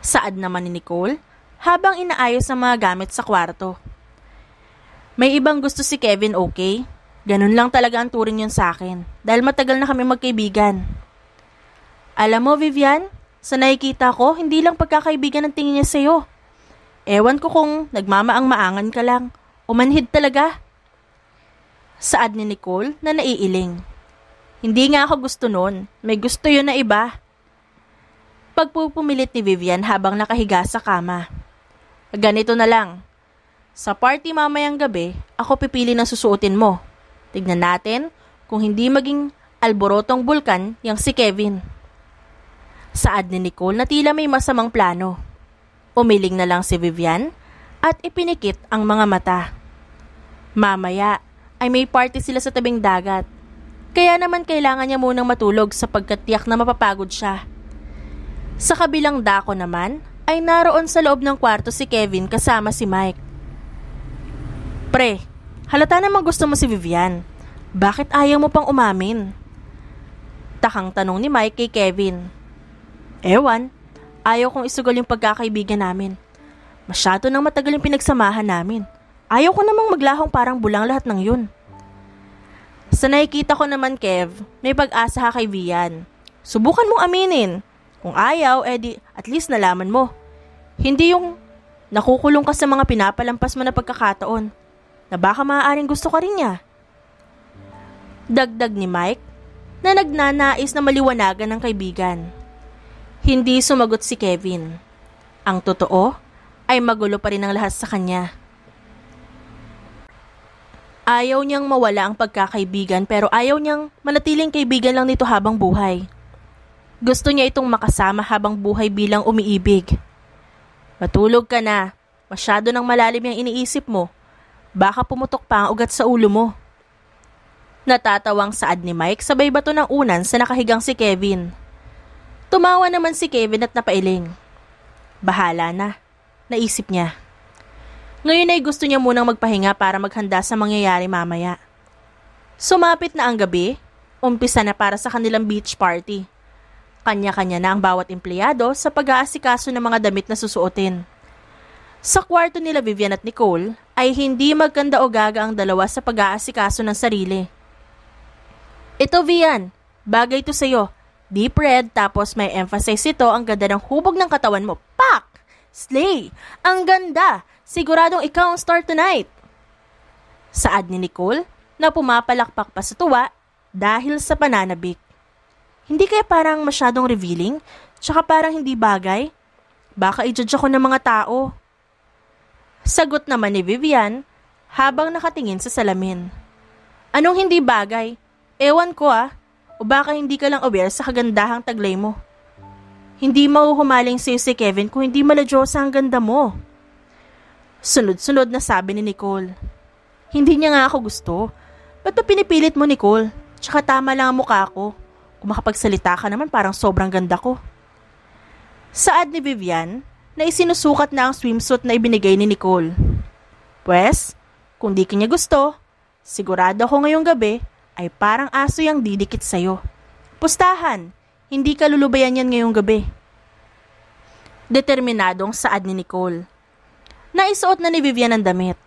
Saad naman ni Nicole habang inaayos ang mga gamit sa kwarto. May ibang gusto si Kevin, okay? Ganun lang talaga ang turing yun sa akin dahil matagal na kami magkaibigan. Alam mo, Vivian, sa nakikita ko, hindi lang pagkakaibigan ang tingin niya sa'yo. Ewan ko kung nagmamaang-maangan ka lang o manhid talaga. Saad ni Nicole na naiiling. Hindi nga ako gusto nun. May gusto yun na iba. Pagpupumilit ni Vivian habang nakahiga sa kama. Ganito na lang. Sa party mamayang gabi, ako pipili ng susuotin mo. Tignan natin kung hindi maging alborotong bulkan yang si Kevin. Saad ni Nicole na tila may masamang plano. Umiling na lang si Vivian at ipinikit ang mga mata. Mamaya ay may party sila sa tabing dagat. Kaya naman kailangan niya munang matulog sapagkat tiyak na mapapagod siya. Sa kabilang dako naman ay naroon sa loob ng kwarto si Kevin kasama si Mike. Pre, halata namang gusto mo si Vivian. Bakit ayaw mo pang umamin? Takang tanong ni Mike kay Kevin. Ewan, ayaw kong isugal yung pagkakaibigan namin. Masyado nang matagal yung pinagsamahan namin. Ayaw ko namang maglahong parang bulang lahat ng yun. Sa nakikita ko naman, Kev, may pag-asa ka kay Vian. Subukan mong aminin. Kung ayaw, edi at least nalaman mo. Hindi yung nakukulong ka sa mga pinapalampas mo na pagkakataon na baka maaaring gusto ka rin niya. Dagdag ni Mike na nagnanais na maliwanagan ng kaibigan. Hindi sumagot si Kevin. Ang totoo ay magulo pa rin ang lahat sa kanya. Ayaw niyang mawala ang pagkakaibigan pero ayaw niyang manatiling kaibigan lang nito habang buhay. Gusto niya itong makasama habang buhay bilang umiibig. Matulog ka na. Masyado nang malalim yung iniisip mo. Baka pumutok pa ang ugat sa ulo mo. Natatawang saad ni Mike sabay bato ng unan sa nakahigang si Kevin. Tumawa naman si Kevin at napailing. Bahala na, naisip niya. Ngayon ay gusto niya munang magpahinga para maghanda sa mangyayari mamaya. Sumapit na ang gabi, umpisa na para sa kanilang beach party. Kanya-kanya na ang bawat empleyado sa pag-aasikaso ng mga damit na susuotin. Sa kwarto nila Vivian at Nicole ay hindi magkanda o gaga ang dalawa sa pag-aasikaso ng sarili. Ito Vian, bagay to sa'yo. Deep red tapos may emphasis ito ang ganda ng hubog ng katawan mo. Pak! Slay! Ang ganda! Siguradong ikaw ang star tonight. Saad ni Nicole na pumapalakpak pa sa tuwa dahil sa pananabik. Hindi kaya parang masyadong revealing? Tsaka parang hindi bagay? Baka i-judge ako ng mga tao. Sagot naman ni Vivian habang nakatingin sa salamin. Anong hindi bagay? Ewan ko o baka hindi ka lang aware sa kagandahang taglay mo. Hindi mahuhumaling sa'yo si Kevin kung hindi maladyosa ang ganda mo. Sunod-sunod na sabi ni Nicole. Hindi niya nga ako gusto. Ba't pa pinipilit mo Nicole? Tsaka tama lang ang mukha ko. Kung makapagsalita ka naman parang sobrang ganda ko. Saad ni Vivian na isinusukat na ang swimsuit na ibinigay ni Nicole. Pwes, kung di kanya gusto, sigurado ako ngayong gabi ay parang aso yung didikit sa'yo. Pustahan, hindi ka lulubayan yan ngayong gabi. Determinadong saad ni Nicole. Naisuot na ni Vivian ang damit.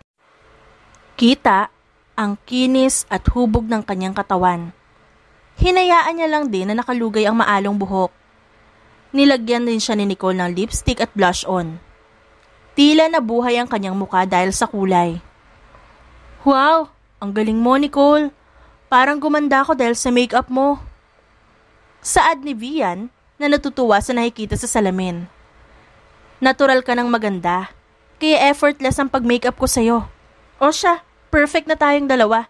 Kita ang kinis at hubog ng kanyang katawan. Hinayaan niya lang din na nakalugay ang maalong buhok. Nilagyan din siya ni Nicole ng lipstick at blush on. Tila nabuhay ang kanyang mukha dahil sa kulay. Wow, ang galing mo Nicole. Parang gumanda ako dahil sa makeup mo. Saad ni Vian na natutuwa sa nakikita sa salamin. Natural ka ng maganda. Kaya effortless ang pag-makeup ko sa'yo. O siya, perfect na tayong dalawa.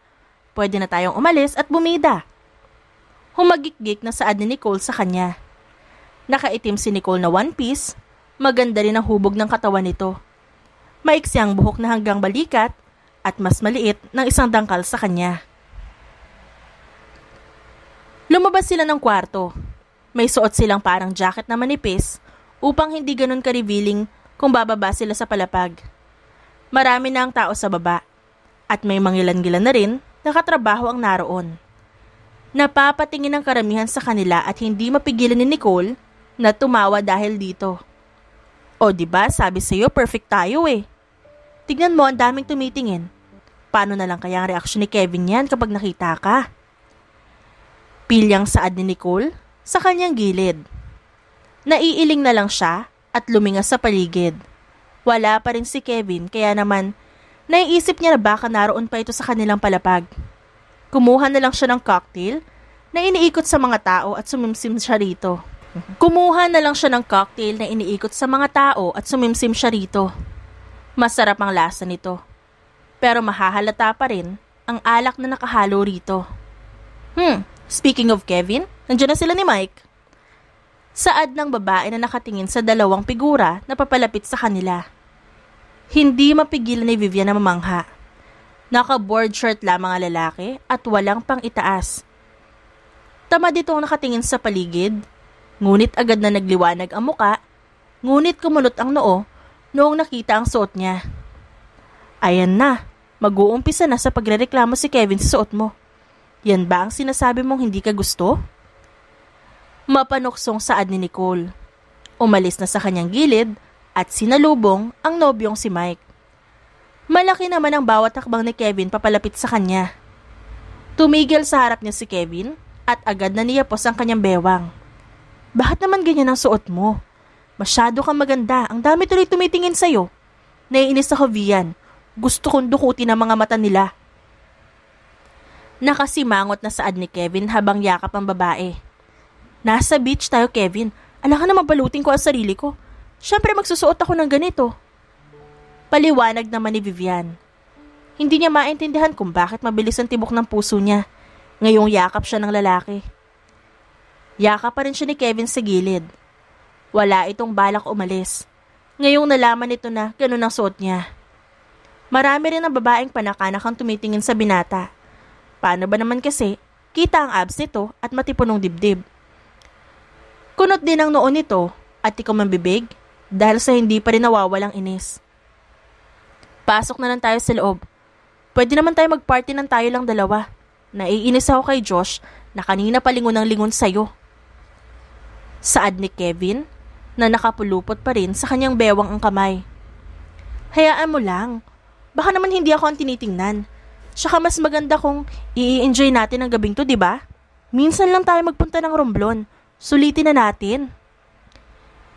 Pwede na tayong umalis at bumida. Humagikgik na saad ni Nicole sa kanya. Nakaitim si Nicole na one piece, maganda rin ang hubog ng katawan nito. Maiksi ang buhok na hanggang balikat at mas maliit ng isang dangkal sa kanya. Lumabas sila ng kwarto. May suot silang parang jacket na manipis upang hindi ganun ka-revealing kung bababa sila sa palapag. Marami na ang tao sa baba at may mangilan-gilan na rin nakatrabaho ang naroon. Napapatingin ang karamihan sa kanila at hindi mapigilan ni Nicole na tumawa dahil dito. O diba sabi sa'yo perfect tayo eh. Tignan mo ang daming tumitingin. Paano na lang kaya ang reaksyon ni Kevin yan kapag nakita ka? Pilyang saad ni Nicole sa kanyang gilid. Naiiling na lang siya at lumingas sa paligid. Wala pa rin si Kevin kaya naman naiisip niya na baka naroon pa ito sa kanilang palapag. Kumuha na lang siya ng cocktail na iniikot sa mga tao at sumimsim siya rito. Masarap ang lasa nito. Pero mahahalata pa rin ang alak na nakahalo rito. Speaking of Kevin, nandiyan na sila ni Mike. Saad ng babae na nakatingin sa dalawang figura na papalapit sa kanila. Hindi mapigilan ni Vivian na mamangha. Naka-board shirt lamang ang lalaki at walang pang itaas. Tamad itong nakatingin sa paligid, ngunit agad na nagliwanag ang muka, ngunit kumunot ang noo noong nakita ang suot niya. Ayan na, mag-uumpisa na sa pagrereklamo si Kevin sa suot mo. Yan ba ang sinasabi mong hindi ka gusto? Mapanuksong saad ni Nicole. Umalis na sa kanyang gilid at sinalubong ang nobyong si Mike. Malaki naman ang bawat hakbang ni Kevin papalapit sa kanya. Tumigil sa harap niya si Kevin at agad na niyapos ang kanyang bewang. Bakit naman ganyan ang suot mo? Masyado kang maganda. Ang dami tuloy tumitingin sa'yo. Naiinis ako, Vian. Gusto kong dukutin ang mga mata nila. Nakasimangot na saad ni Kevin habang yakap ang babae. Nasa beach tayo, Kevin. Alam ka na mabalutin ko ang sarili ko. Siyempre magsusuot ako ng ganito. Paliwanag naman ni Vivian. Hindi niya maintindihan kung bakit mabilis ang tibok ng puso niya. Ngayong yakap siya ng lalaki. Yakap pa rin siya ni Kevin sa gilid. Wala itong balak umalis. Ngayong nalaman nito na ganun ang suot niya. Marami rin ang babaeng panakanak ang tumitingin sa binata. Paano ba naman kasi, kita ang abs nito at matipunong dibdib. Kunot din ang noon nito at tikom ang bibig dahil sa hindi pa rin nawawalang inis. Pasok na lang tayo sa loob. Pwede naman tayo magparty ng tayo lang dalawa. Naiinis ako kay Josh na kanina palingon ng lingon sa'yo. Saad ni Kevin na nakapulupot pa rin sa kanyang bewang ang kamay. Hayaan mo lang. Baka naman hindi ako ang tinitingnan. Tsaka mas maganda kung i-enjoy natin ang gabing to, diba? Minsan lang tayo magpunta ng Romblon. Sulitin na natin.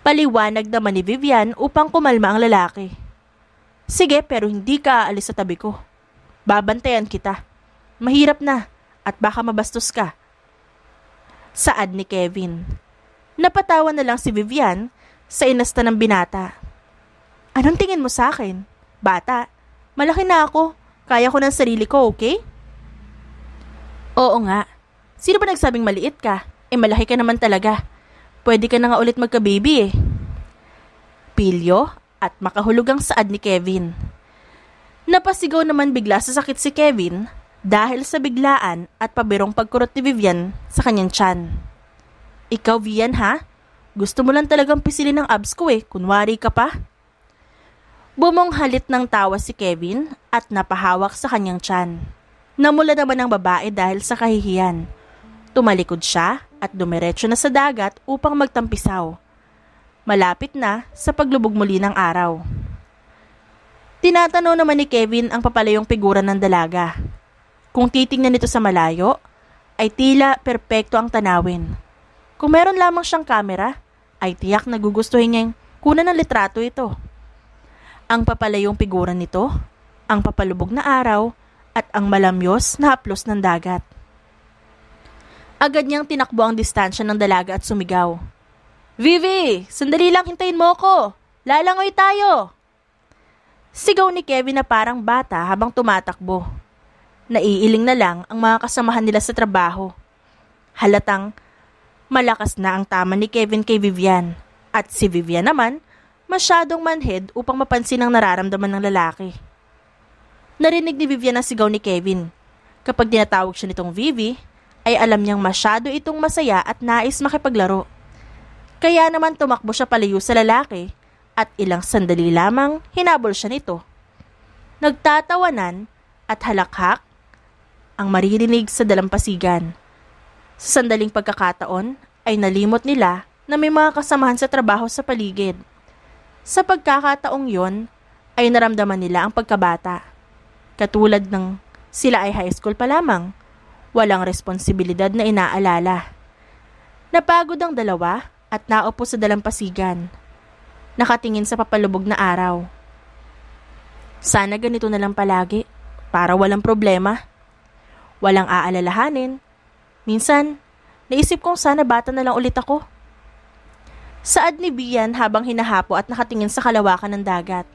Paliwanag naman ni Vivian upang kumalma ang lalaki. Sige, pero hindi ka aalis sa tabi ko. Babantayan kita. Mahirap na at baka mabastos ka. Saad ni Kevin. Napatawa na lang si Vivian sa inasta ng binata. Anong tingin mo sa akin? Bata, malaki na ako. Kaya ko ng sarili ko, okay? Oo nga. Sino ba nagsabing maliit ka? Malaki ka naman talaga. Pwede ka na nga ulit magka-baby eh. Pilyo at makahulugang saad ni Kevin. Napasigaw naman bigla sa sakit si Kevin dahil sa biglaan at pabirong pagkurot ni Vivian sa kanyang tiyan. Ikaw, Vian, ha? Gusto mo lang talagang pisilin ang abs ko eh, kunwari ka pa. Bumonghalit ng tawa si Kevin at napahawak sa kanyang tiyan. Namula naman ang babae dahil sa kahihiyan. Tumalikod siya at dumiretso na sa dagat upang magtampisaw. Malapit na sa paglubog muli ng araw. Tinatanaw naman ni Kevin ang papalayong figura ng dalaga. Kung titingnan nito sa malayo, ay tila perpekto ang tanawin. Kung meron lamang siyang kamera, ay tiyak na gugustuhin niyang kunan ng litrato ito. Ang papalayong figura nito, ang papalubog na araw, at ang malamyos na haplos ng dagat. Agad niyang tinakbo ang distansya ng dalaga at sumigaw. Vivi, sandali lang, hintayin mo ko. Lalangoy tayo. Sigaw ni Kevin na parang bata habang tumatakbo. Naiiling na lang ang mga kasamahan nila sa trabaho. Halatang malakas na ang tama ni Kevin kay Vivian. At si Vivian naman, masyadong manhid upang mapansin ang nararamdaman ng lalaki. Narinig ni Vivian ang sigaw ni Kevin. Kapag tinatawag siya nitong Vivi, ay alam niyang masyado itong masaya at nais makipaglaro. Kaya naman tumakbo siya palayo sa lalaki at ilang sandali lamang hinabol siya nito. Nagtatawanan at halakhak ang maririnig sa dalampasigan. Sa sandaling pagkakataon ay nalimot nila na may mga kasamahan sa trabaho sa paligid. Sa pagkakataong yon ay naramdaman nila ang pagkabata. Katulad ng sila ay high school pa lamang, walang responsibilidad na inaalala. Napagod ang dalawa at naupo sa dalampasigan. Nakatingin sa papalubog na araw. Sana ganito na lang palagi, para walang problema. Walang aalalahanin. Minsan, naisip kong sana bata na lang ulit ako. Saad ni Bian habang hinahapo at nakatingin sa kalawakan ng dagat.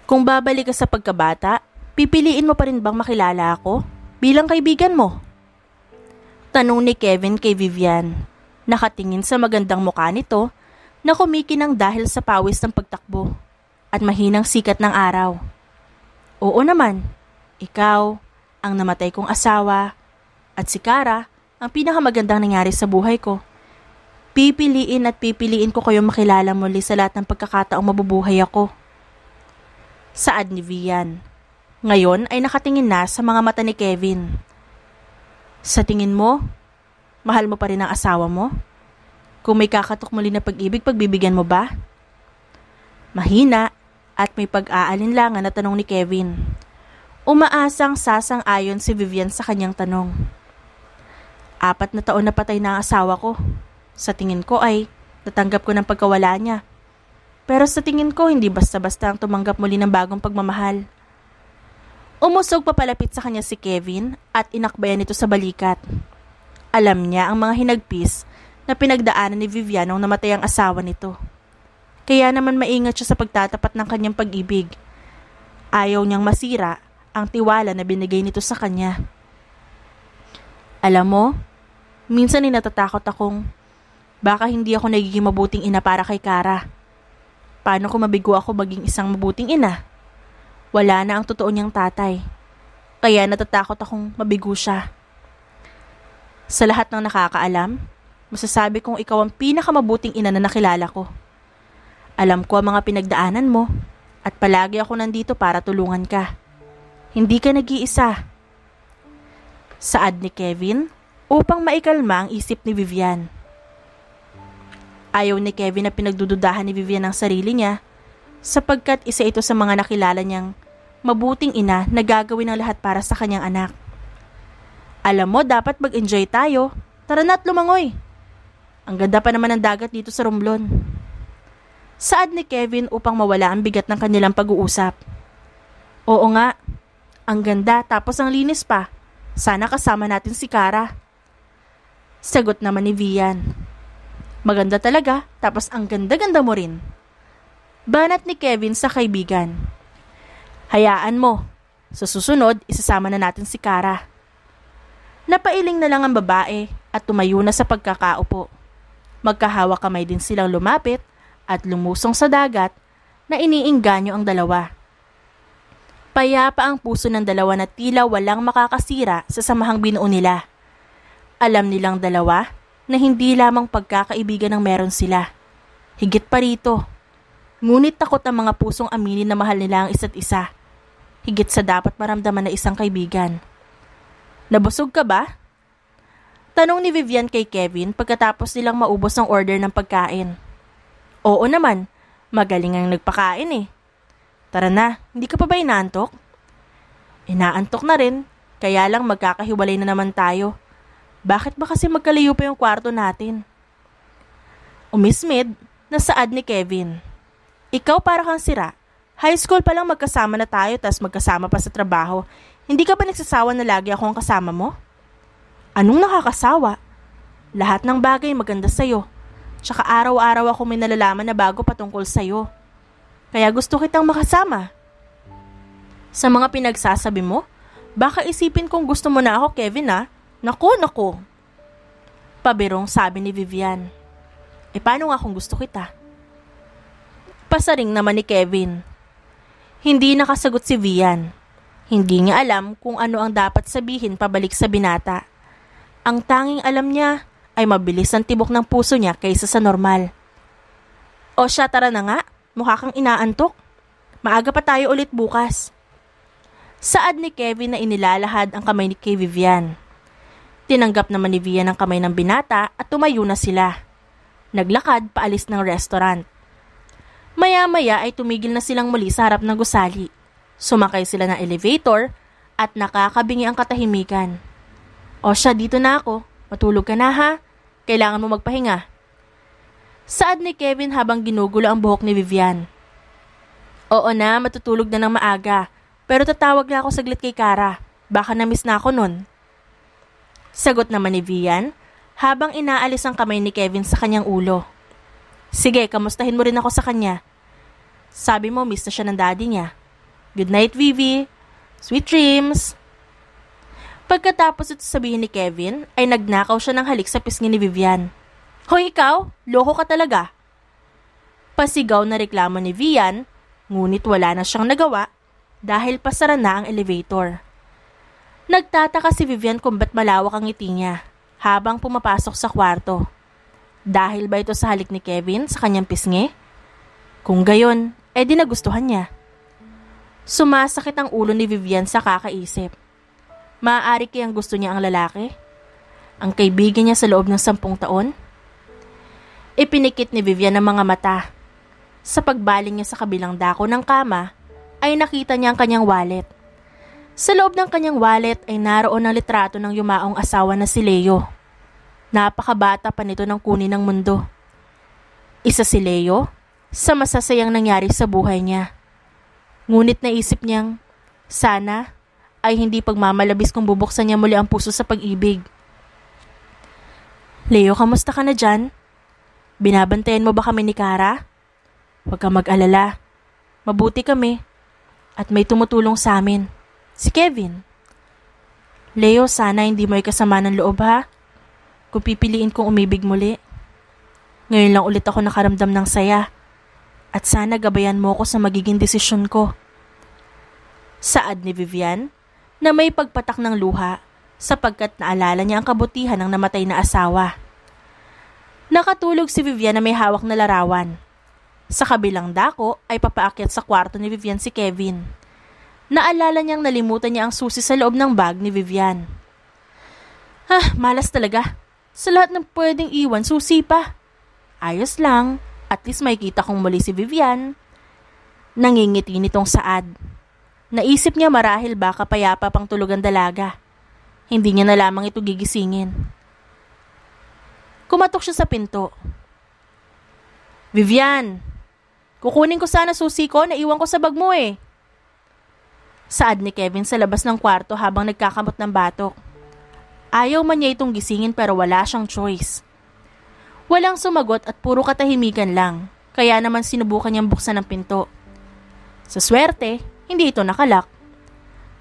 Kung babalik ka sa pagkabata, pipiliin mo pa rin bang makilala ako bilang kaibigan mo? Tanong ni Kevin kay Vivian. Nakatingin sa magandang mukha nito na kumikinang dahil sa pawis ng pagtakbo at mahinang sikat ng araw. Oo naman, ikaw ang namatay kong asawa at si Kara ang pinakamagandang nangyari sa buhay ko. Pipiliin at pipiliin ko kayong makilala muli sa lahat ng pagkakataong mabubuhay ako. Saad ni Vian. Ngayon ay nakatingin na sa mga mata ni Kevin. Sa tingin mo, mahal mo pa rin ang asawa mo? Kung may kakatok muli na pag-ibig, pagbibigyan mo ba? Mahina at may pag-aalinlangan na tanong ni Kevin. Umaasang sasang-ayon si Vivian sa kanyang tanong. 4 na taon na patay na ang asawa ko. Sa tingin ko ay natanggap ko ng pagkawala niya. Pero sa tingin ko hindi basta-basta ang tumanggap muli ng bagong pagmamahal. Umusog papalapit sa kanya si Kevin at inakbayan ito sa balikat. Alam niya ang mga hinagpis na pinagdaanan ni Vivian nung namatay ang asawa nito. Kaya naman maingat siya sa pagtatapat ng kanyang pag-ibig. Ayaw niyang masira ang tiwala na binigay nito sa kanya. Alam mo, minsan natatakot akong baka hindi ako nagiging mabuting ina para kay Kara. Paano kung mabigo ako maging isang mabuting ina? Wala na ang totoo niyang tatay. Kaya natatakot akong mabigo siya. Sa lahat ng nakakaalam, masasabi kong ikaw ang pinakamabuting ina na nakilala ko. Alam ko ang mga pinagdaanan mo at palagi ako nandito para tulungan ka. Hindi ka nag-iisa. Saad ni Kevin upang maikalma ang isip ni Vivian. Ayaw ni Kevin na pinagdududahan ni Vivian ang sarili niya sapagkat isa ito sa mga nakilala niyang mabuting ina na gagawin ang lahat para sa kanyang anak. Alam mo, dapat mag-enjoy tayo. Tara na't lumangoy. Ang ganda pa naman ng dagat dito sa Romblon. Saad ni Kevin upang mawala ang bigat ng kanilang pag-uusap. Oo nga, ang ganda tapos ang linis pa. Sana kasama natin si Kara. Sagot naman ni Vian. Maganda talaga, tapos ang ganda-ganda mo rin. Banat ni Kevin sa kaibigan. Hayaan mo, sa susunod isasama na natin si Kara. Napailing na lang ang babae at tumayo na sa pagkakaupo. Magkahawak kamay din silang lumapit at lumusong sa dagat na iniingganyo ang dalawa. Payapa ang puso ng dalawa na tila walang makakasira sa samahang binuo nila. Alam nilang dalawa na hindi lamang pagkakaibigan ang meron sila. Higit pa rito. Ngunit takot ang mga pusong aminin na mahal nila ang isa't isa. Higit sa dapat maramdaman na isang kaibigan. Nabusog ka ba? Tanong ni Vivian kay Kevin pagkatapos nilang maubos ang order ng pagkain. Oo naman, magaling ang nagpakain eh. Tara na, hindi ka pa ba inaantok? Inaantok na rin, kaya lang magkakahiwalay na naman tayo. Bakit ba kasi magkalayo pa yung kwarto natin? Umismid na saad ni Kevin. Ikaw para kang sira. High school pa lang magkasama na tayo tas magkasama pa sa trabaho. Hindi ka ba nagsasawa na lagi ako ang kasama mo? Anong nakakasawa? Lahat ng bagay maganda sa'yo. Tsaka araw-araw ako may nalalaman na bago patungkol sa'yo. Kaya gusto kitang makasama. Sa mga pinagsasabi mo, baka isipin kong gusto mo na ako, Kevin ah. Naku. Pabirong sabi ni Vivian. Paano nga kung gusto kita? Pasaring naman ni Kevin. Hindi nakasagot si Vian. Hindi niya alam kung ano ang dapat sabihin pabalik sa binata. Ang tanging alam niya ay mabilis ang tibok ng puso niya kaysa sa normal. O siya, tara na nga. Mukha kang inaantok. Maaga pa tayo ulit bukas. Saad ni Kevin na inilalahad ang kamay ni kay Vivian. Tinanggap naman ni Vian ang kamay ng binata at tumayo na sila. Naglakad paalis ng restaurant. Maya-maya ay tumigil na silang muli sa harap ng gusali. Sumakay sila ng elevator at nakakabingi ang katahimikan. O siya, dito na ako. Matulog ka na ha. Kailangan mo magpahinga. Saad ni Kevin habang ginugulo ang buhok ni Vivian. Oo na, matutulog na ng maaga. Pero tatawag na ako saglit kay Kara. Baka na-miss na ako nun. Sagot naman ni Vian habang inaalis ang kamay ni Kevin sa kanyang ulo. Sige, kamustahin mo rin ako sa kanya. Sabi mo, miss na siya ng daddy niya. Good night, Vivi. Sweet dreams. Pagkatapos ito sabihin ni Kevin, ay nagnakaw siya ng halik sa pisngi ni Vivian. Hoy ikaw, loko ka talaga. Pasigaw na reklamo ni Vian, ngunit wala na siyang nagawa dahil pasara na ang elevator. Nagtataka si Vivian kung ba't malawak ang ngiti niya habang pumapasok sa kwarto. Dahil ba ito sa halik ni Kevin sa kanyang pisngi? Kung gayon, di nagustuhan niya. Sumasakit ang ulo ni Vivian sa kakaisip. Maaari kayang gusto niya ang lalaki? Ang kaibigan niya sa loob ng 10 taon? Ipinikit ni Vivian ang mga mata. Sa pagbaling niya sa kabilang dako ng kama, ay nakita niya ang kanyang wallet. Sa loob ng kanyang wallet ay naroon ang litrato ng yumaong asawa na si Leo. Napakabata pa nito ng kunin ng mundo. Isa si Leo sa masasayang nangyari sa buhay niya. Ngunit naisip niyang, sana ay hindi pagmamalabis kung bubuksan niya muli ang puso sa pag-ibig. Leo, kamusta ka na dyan? Binabantayan mo ba kami ni Kara? Huwag kang mag-alala. Mabuti kami. At may tumutulong sa amin. Si Kevin. Leo, sana hindi mo ikasama ng loob ha? Kung pipiliin kong umibig muli. Ngayon lang ulit ako nakaramdam ng saya. At sana gabayan mo ko sa magiging desisyon ko. Saad ni Vivian na may pagpatak ng luha sapagkat naalala niya ang kabutihan ng namatay na asawa. Nakatulog si Vivian na may hawak na larawan. Sa kabilang dako ay papaakyat sa kwarto ni Vivian si Kevin. Naalala niyang nalimutan niya ang susi sa loob ng bag ni Vivian. Malas talaga. Sa lahat ng pwedeng iwan, susi pa. Ayos lang, at least makikita kong muli si Vivian. Nangingiti nitong Saad. Naisip niya marahil baka payapa pang tulog ang dalaga. Hindi niya na lamang ito gigisingin. Kumatok siya sa pinto. Vivian, kukunin ko sana susi ko, naiwan ko sa bag mo eh. Saad ni Kevin sa labas ng kwarto habang nagkakamot ng batok. Ayaw man niya itong gisingin pero wala siyang choice. Walang sumagot at puro katahimikan lang, kaya naman sinubukan niyang buksan ang pinto. Sa swerte, hindi ito nakalak.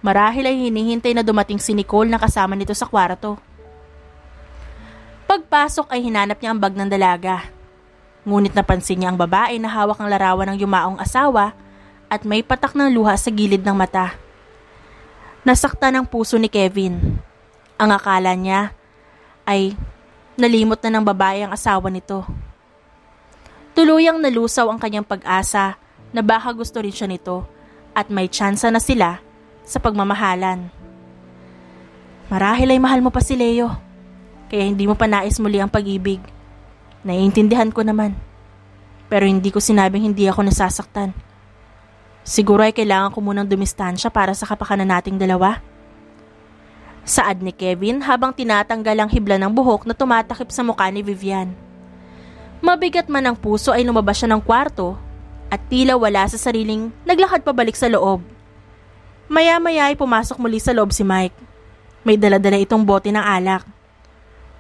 Marahil ay hinihintay na dumating si Nicole na kasama nito sa kwarto. Pagpasok ay hinanap niya ang bag ng dalaga. Ngunit napansin niya ang babae na hawak ang larawan ng yumaong asawa at may patak ng luha sa gilid ng mata. Nasaktan ang puso ni Kevin. Ang akala niya ay nalimot na ng babae ang asawa nito. Tuluyang nalusaw ang kanyang pag-asa na baka gusto rin siya nito at may tsansa na sila sa pagmamahalan. Marahil ay mahal mo pa si Leo, kaya hindi mo pa nais muli ang pag-ibig. Naiintindihan ko naman, pero hindi ko sinabing hindi ako nasasaktan. Siguro ay kailangan ko munang dumistansya para sa kapakanan nating dalawa. Saad ni Kevin habang tinatanggal ang hibla ng buhok na tumatakip sa mukha ni Vivian. Mabigat man ang puso ay lumabas siya ng kwarto at tila wala sa sariling naglakad pabalik sa loob. Maya-maya ay pumasok muli sa loob si Mike. May dala-dala itong bote ng alak.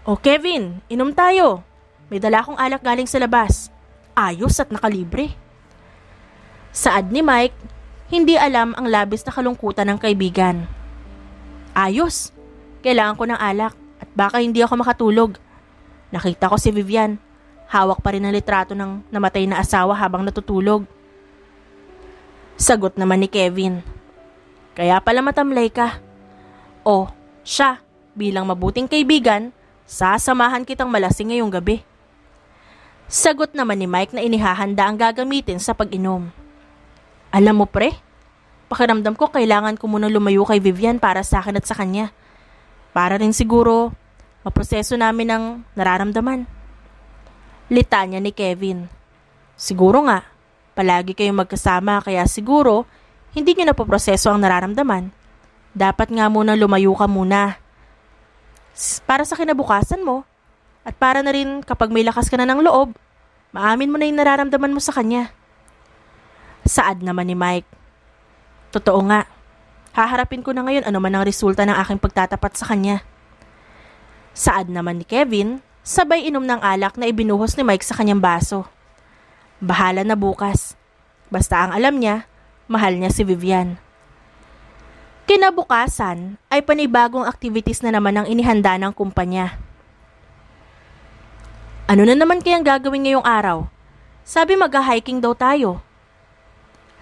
O Kevin, inom tayo. May dala akong alak galing sa labas. Ayos at nakalibre. Saad ni Mike, hindi alam ang labis na kalungkutan ng kaibigan. Ayos, kailangan ko ng alak at baka hindi ako makatulog. Nakita ko si Vivian. Hawak pa rin ang litrato ng namatay na asawa habang natutulog. Sagot naman ni Kevin. Kaya pala matamlay ka. O, siya, bilang mabuting kaibigan, sasamahan kitang malasing ngayong gabi. Sagot naman ni Mike na inihahanda ang gagamitin sa pag-inom. Alam mo pre, pakiramdam ko kailangan ko munang lumayo kay Vivian para sa akin at sa kanya. Para rin siguro, maproseso namin ang nararamdaman. Litanya ni Kevin. Siguro nga, palagi kayong magkasama kaya siguro hindi nyo napoproseso ang nararamdaman. Dapat nga muna lumayo ka muna. Para sa kinabukasan mo at para na rin kapag may lakas ka na ng loob, maamin mo na yung nararamdaman mo sa kanya. Saad naman ni Mike. Totoo nga, haharapin ko na ngayon ano man ang resulta ng aking pagtatapat sa kanya. Saad naman ni Kevin, sabay inom ng alak na ibinuhos ni Mike sa kanyang baso. Bahala na bukas. Basta ang alam niya, mahal niya si Vivian. Kinabukasan ay panibagong activities na naman ang inihanda ng kumpanya. Ano na naman kayang gagawin ngayong araw? Sabi mag-hiking daw tayo.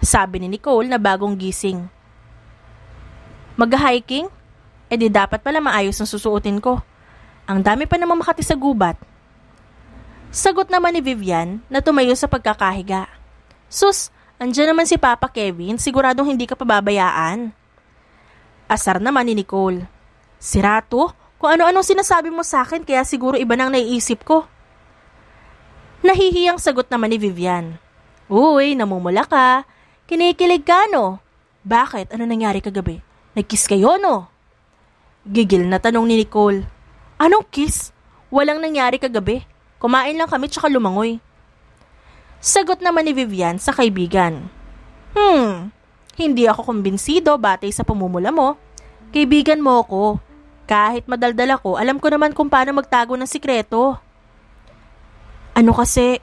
Sabi ni Nicole na bagong gising. Mag-hiking? E di dapat pala maayos ang susuotin ko. Ang dami pa namang makati sa gubat. Sagot naman ni Vivian na tumayo sa pagkakahiga. Sus, andyan naman si Papa Kevin, siguradong hindi ka pababayaan. Asar naman ni Nicole. Sirato, kung ano-anong sinasabi mo sa akin kaya siguro iba nang naiisip ko. Nahihiyang sagot naman ni Vivian. Uy, namumula ka. Kinikilig ka no? Bakit? Ano nangyari kagabi? Nag-kiss kayo no? Gigil na tanong ni Nicole. Anong kiss? Walang nangyari kagabi. Kumain lang kami tsaka lumangoy. Sagot naman ni Vivian sa kaibigan. Hindi ako kumbinsido batay sa pamumula mo. Kaibigan mo ko. Kahit madaldal ako, alam ko naman kung paano magtago ng sikreto. Ano kasi,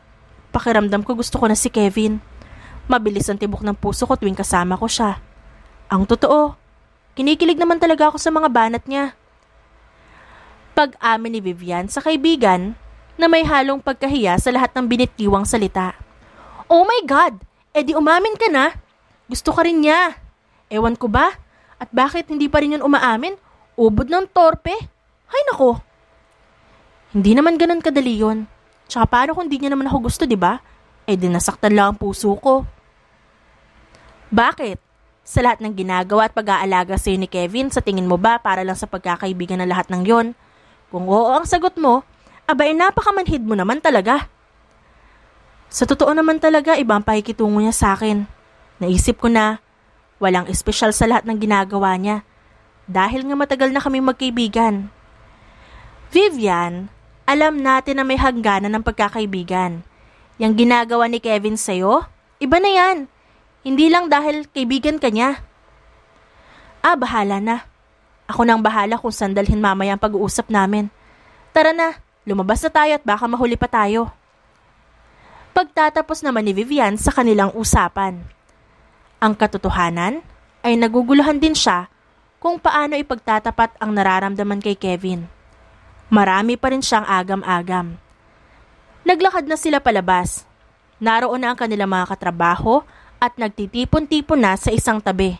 pakiramdam ko gusto ko na si Kevin. Mabilis ang tibok ng puso ko tuwing kasama ko siya. Ang totoo, kinikilig naman talaga ako sa mga banat niya. Pag-amin ni Vivian sa kaibigan na may halong pagkahiya sa lahat ng binitiwang salita. Oh my God! Di umamin ka na? Gusto ka rin niya. Ewan ko ba? At bakit hindi pa rin yun umaamin? Ubod ng torpe? Hay nako! Hindi naman ganun kadali yun. Tsaka paano kung di niya naman ako gusto, diba? Di nasaktan lang ang puso ko. Bakit? Sa lahat ng ginagawa at pag-aalaga sa'yo ni Kevin, sa tingin mo ba para lang sa pagkakaibigan ng lahat ng yon? Kung oo ang sagot mo, napakamanhid mo naman talaga. Sa totoo naman talaga, ibang pakikitungo niya sa akin. Naisip ko na, walang espesyal sa lahat ng ginagawa niya. Dahil nga matagal na kaming magkaibigan. Vivian, alam natin na may hangganan ng pagkakaibigan. Yang ginagawa ni Kevin sa'yo, iba na yan. Hindi lang dahil kaibigan ka niya. Bahala na. Ako nang bahala kung sandalhin mamaya ang pag-uusap namin. Tara na, lumabas na tayo at baka mahuli pa tayo. Pagtatapos naman ni Vivian sa kanilang usapan. Ang katotohanan ay naguguluhan din siya kung paano ipagtatapat ang nararamdaman kay Kevin. Marami pa rin siyang agam-agam. Naglakad na sila palabas. Naroon na ang kanilang mga katrabaho at nagtitipon-tipon na sa isang tabi.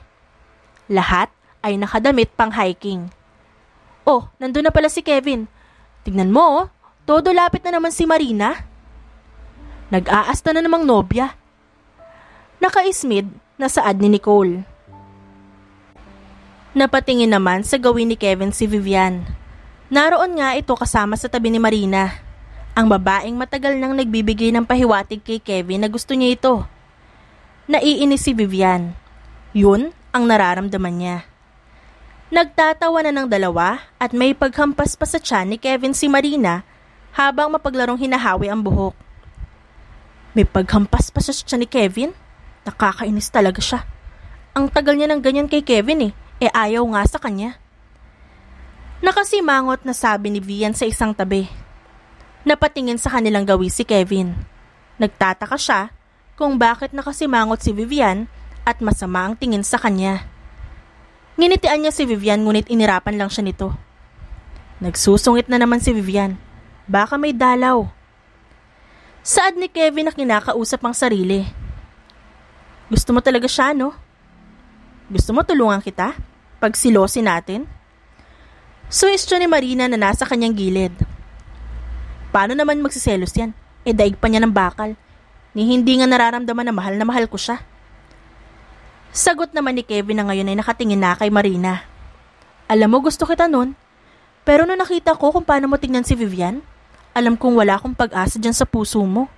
Lahat ay nakadamit pang hiking. Oh, nandun na pala si Kevin. Tignan mo, todo lapit na naman si Marina. Nag-aasta na namang nobya. Nakaismid na saad ni Nicole. Napatingin naman sa gawin ni Kevin si Vivian. Naroon nga ito kasama sa tabi ni Marina. Ang babaeng matagal nang nagbibigay ng pahiwatig kay Kevin na gusto niya ito. Naiinis si Vivian. Yun ang nararamdaman niya. Nagtatawa na ng dalawa at may paghampas pa sa tiyan ni Kevin si Marina habang mapaglarong hinahawi ang buhok. May paghampas pa sa tiyan ni Kevin? Nakakainis talaga siya. Ang tagal niya ng ganyan kay Kevin ayaw nga sa kanya. Nakasimangot na sabi ni Vian sa isang tabi. Napatingin sa kanilang gawi si Kevin. Nagtataka siya kung bakit nakasimangot si Vivian at masama ang tingin sa kanya. Nginitian niya si Vivian ngunit inirapan lang siya nito. Nagsusungit na naman si Vivian. Baka may dalaw. Saad ni Kevin na kinakausap ang sarili. Gusto mo talaga siya, no? Gusto mo tulungan kita? Pag silosin natin? Suwestyon ni Marina na nasa kanyang gilid. Paano naman magsiselos yan? Daig pa niya ng bakal. Ni hindi nga nararamdaman na mahal ko siya. Sagot naman ni Kevin na ngayon ay nakatingin na kay Marina. Alam mo, gusto kita nun. Pero nung nakita ko kung paano mo tingnan si Vivian, alam kong wala akong pag-asa dyan sa puso mo.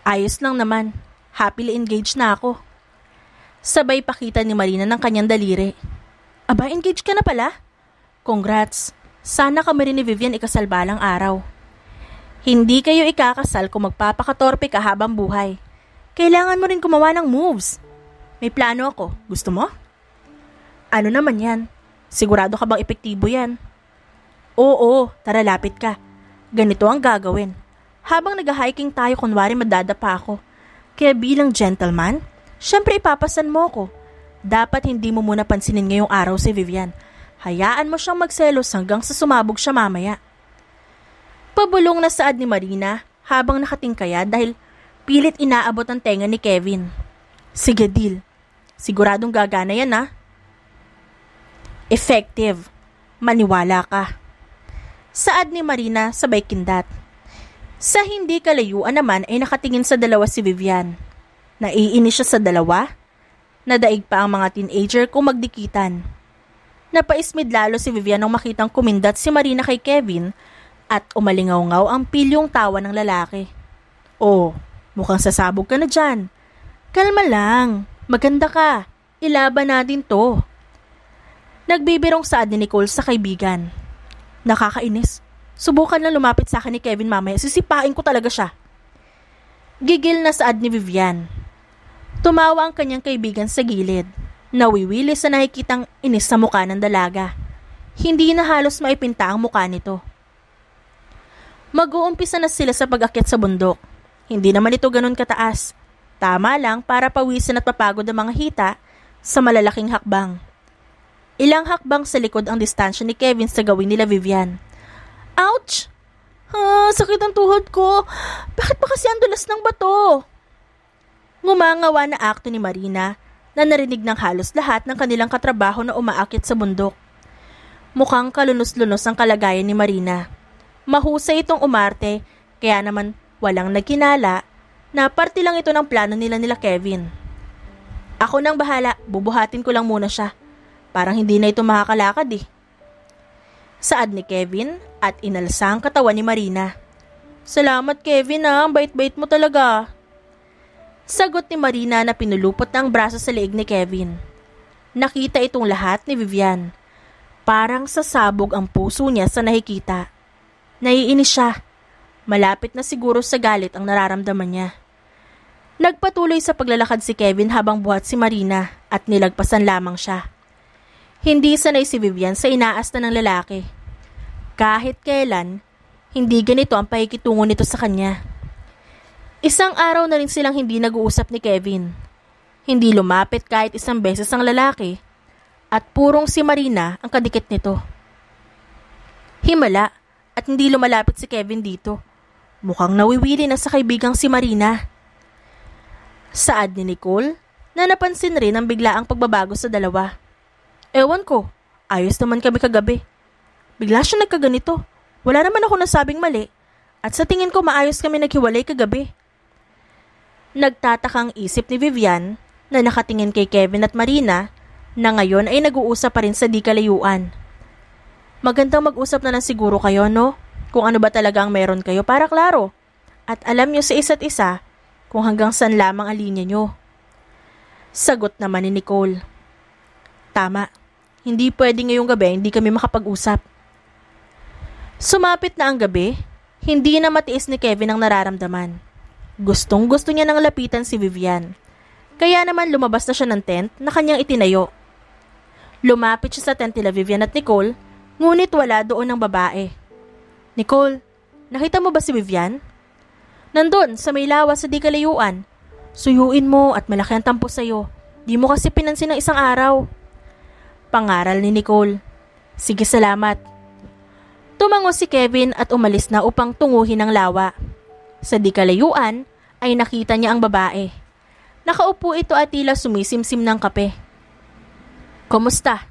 Ayos lang naman. Happily engaged na ako. Sabay pakita ni Marina ng kanyang daliri. Aba, engaged ka na pala? Congrats. Sana kami rin ni Vivian ikasal balang araw. Hindi kayo ikakasal kung magpapakatorpe ka habang buhay. Kailangan mo rin gumawa ng moves. May plano ako. Gusto mo? Ano naman yan? Sigurado ka bang epektibo yan? Oo, tara lapit ka. Ganito ang gagawin. Habang nag-hiking tayo kunwari madadapa ako. Kaya bilang gentleman, syempre ipapasan mo ko. Dapat hindi mo muna pansinin ngayong araw si Vivian. Hayaan mo siyang magselos hanggang sa sumabog siya mamaya. Pabulong na saad ni Marina habang nakatingkaya dahil pilit inaabot ang tenga ni Kevin. Sige, deal. Siguradong gagana yan, ha? Effective. Maniwala ka. Saad ni Marina sabay kindat. Sa hindi kalayuan naman ay nakatingin sa dalawa si Vivian. Naiinis siya sa dalawa. Nadaig pa ang mga teenager kung magdikitan. Napaismid lalo si Vivian nang makitang kumindat si Marina kay Kevin at umalingaw-ngaw ang pilyong tawa ng lalaki. Oh, mukhang sasabog ka na dyan. Kalma lang. Maganda ka. Ilaban natin to. Nagbibirong saad ni Nicole sa kaibigan. Nakakainis. Subukan lang lumapit sa akin ni Kevin mamaya. Sisipain ko talaga siya. Gigil na saad ni Vivian. Tumawa ang kanyang kaibigan sa gilid. Nawiwili sa nakikitang inis sa mukha ng dalaga. Hindi na halos maipinta ang mukha nito. Mag-uumpisa na sila sa pag-akyat sa bundok. Hindi naman ito ganun kataas. Tama lang para pawisin at papagod ang mga hita sa malalaking hakbang. Ilang hakbang sa likod ang distansya ni Kevin sa gawin nila Vivian. Ouch! Sakit ang tuhod ko. Bakit ba kasi ang dulas ng bato? Ngumangawa na akto ni Marina na narinig ng halos lahat ng kanilang katrabaho na umaakyat sa bundok. Mukhang kalunos-lunos ang kalagayan ni Marina. Mahusay itong umarte, kaya naman walang nagkinala na parte lang ito ng plano nila Kevin. Ako nang bahala, bubuhatin ko lang muna siya. Parang hindi na ito makakalakad eh. Saad ni Kevin at inalsa ang katawan ni Marina. Salamat Kevin ang bait-bait mo talaga. Sagot ni Marina na pinulupot na ang braso sa leeg ni Kevin. Nakita itong lahat ni Vivian. Parang sasabog ang puso niya sa nakikita. Naiinis siya. Malapit na siguro sa galit ang nararamdaman niya. Nagpatuloy sa paglalakad si Kevin habang buhat si Marina at nilagpasan lamang siya. Hindi sanay si Vivian sa inaasta ng lalaki. Kahit kailan, hindi ganito ang pakikitungo nito sa kanya. Isang araw na rin silang hindi nag-uusap ni Kevin. Hindi lumapit kahit isang beses ang lalaki at purong si Marina ang kadikit nito. Himala at hindi lumalapit si Kevin dito. Mukhang nawiwili na sa kaibigang si Marina. Saad ni Nicole na napansin rin ang biglaang pagbabago sa dalawa. Ewan ko, ayos naman kami kagabi. Bigla siya nagkaganito. Wala naman ako nasabing mali at sa tingin ko maayos kami naghiwalay kagabi. Nagtatakang isip ni Vivian na nakatingin kay Kevin at Marina na ngayon ay nag-uusap pa rin sa di kalayuan. Magandang mag-usap na lang siguro kayo, no? Kung ano ba talaga ang meron kayo para klaro. At alam nyo sa isa't isa kung hanggang saan lamang ang linya nyo. Sagot naman ni Nicole. Tama. Hindi pwede ngayong gabi hindi kami makapag-usap. Sumapit na ang gabi, hindi na matiis ni Kevin ang nararamdaman. Gustong-gusto niya nang lapitan si Vivian. Kaya naman lumabas na siya ng tent na kanyang itinayo. Lumapit siya sa tent nila Vivian at Nicole, ngunit wala doon ang babae. Nicole, nakita mo ba si Vivian? Nandun, sa may lawa sa di kalayuan. Suyuin mo at malaki ang tampo sa'yo. Di mo kasi pinansin ng isang araw. Pangaral ni Nicole. Sige, salamat. Tumango si Kevin at umalis na upang tunguhin ang lawa. Sa di kalayuan ay nakita niya ang babae. Nakaupo ito at tila sumisimsim ng kape. Kumusta?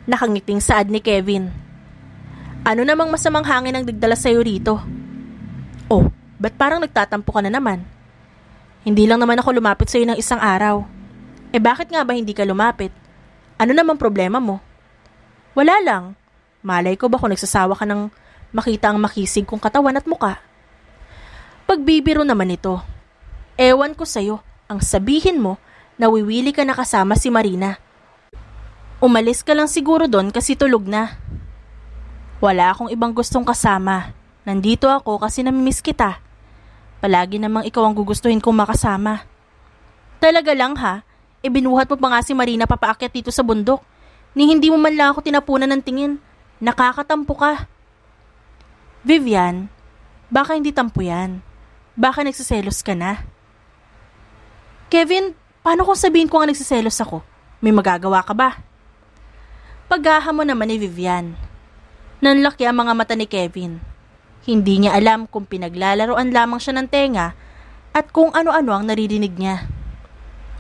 Nakangiting saad ni Kevin. Ano namang masamang hangin ang nagdala sa'yo rito? Oh, ba't parang nagtatampo ka na naman? Hindi lang naman ako lumapit sa'yo ng isang araw. Bakit nga ba hindi ka lumapit? Ano namang problema mo? Wala lang. Malay ko ba kung nagsasawa ka ng makita ang makisig kong katawan at muka? Pagbibiro naman ito. Ewan ko sa'yo, ang sabihin mo, nawiwili ka na kasama si Marina. Umalis ka lang siguro doon kasi tulog na. Wala akong ibang gustong kasama. Nandito ako kasi namimiss kita. Palagi namang ikaw ang gugustuhin kong makasama. Talaga lang ha, binuhat mo pa nga si Marina papaakyat dito sa bundok. Ni hindi mo man lang ako tinapunan ng tingin. Nakakatampo ka. Vivian, baka hindi tampo yan. Baka nagsiselos ka na. Kevin, paano kung sabihin ko nga nagsiselos ako? May magagawa ka ba? Paghahamon naman ni Vivian. Nanlaki ang mga mata ni Kevin. Hindi niya alam kung pinaglalaroan lamang siya ng tenga at kung ano-ano ang naririnig niya.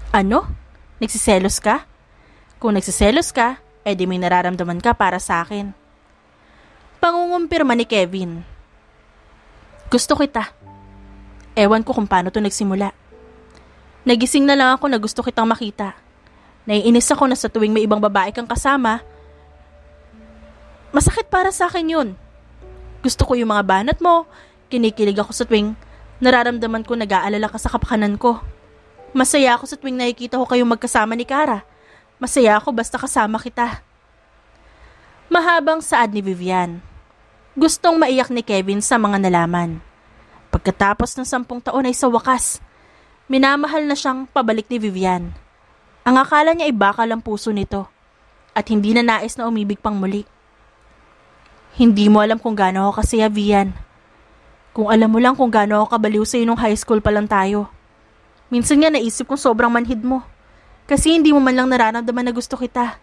Ano? Nagsiselos ka? Kung nagsiselos ka, edi may nararamdaman ka para sa akin. Pangungumpirma ni Kevin. Gusto kita. Ewan ko kung paano to nagsimula. Nagising na lang ako na gusto kitang makita. Naiinis ako na sa tuwing may ibang babae kang kasama, masakit para sa akin yun. Gusto ko yung mga banat mo, kinikilig ako sa tuwing nararamdaman ko nag-aalala ka sa kapakanan ko. Masaya ako sa tuwing nakikita ko kayong magkasama ni Kara. Masaya ako basta kasama kita. Mahabang saad ni Vivian. Gustong maiyak ni Kevin sa mga nalaman. Pagkatapos ng 10 taon ay sa wakas, minamahal na siyang pabalik ni Vivian. Ang akala niya ay bakal ang puso nito at hindi na nais na umibig pang muli. Hindi mo alam kung gaano ako kasaya, Vian. Kung alam mo lang kung gaano ako kabaliw sa'yo nung high school pa lang tayo. Minsan nga naisip kong sobrang manhid mo. Kasi hindi mo man lang nararamdaman na gusto kita.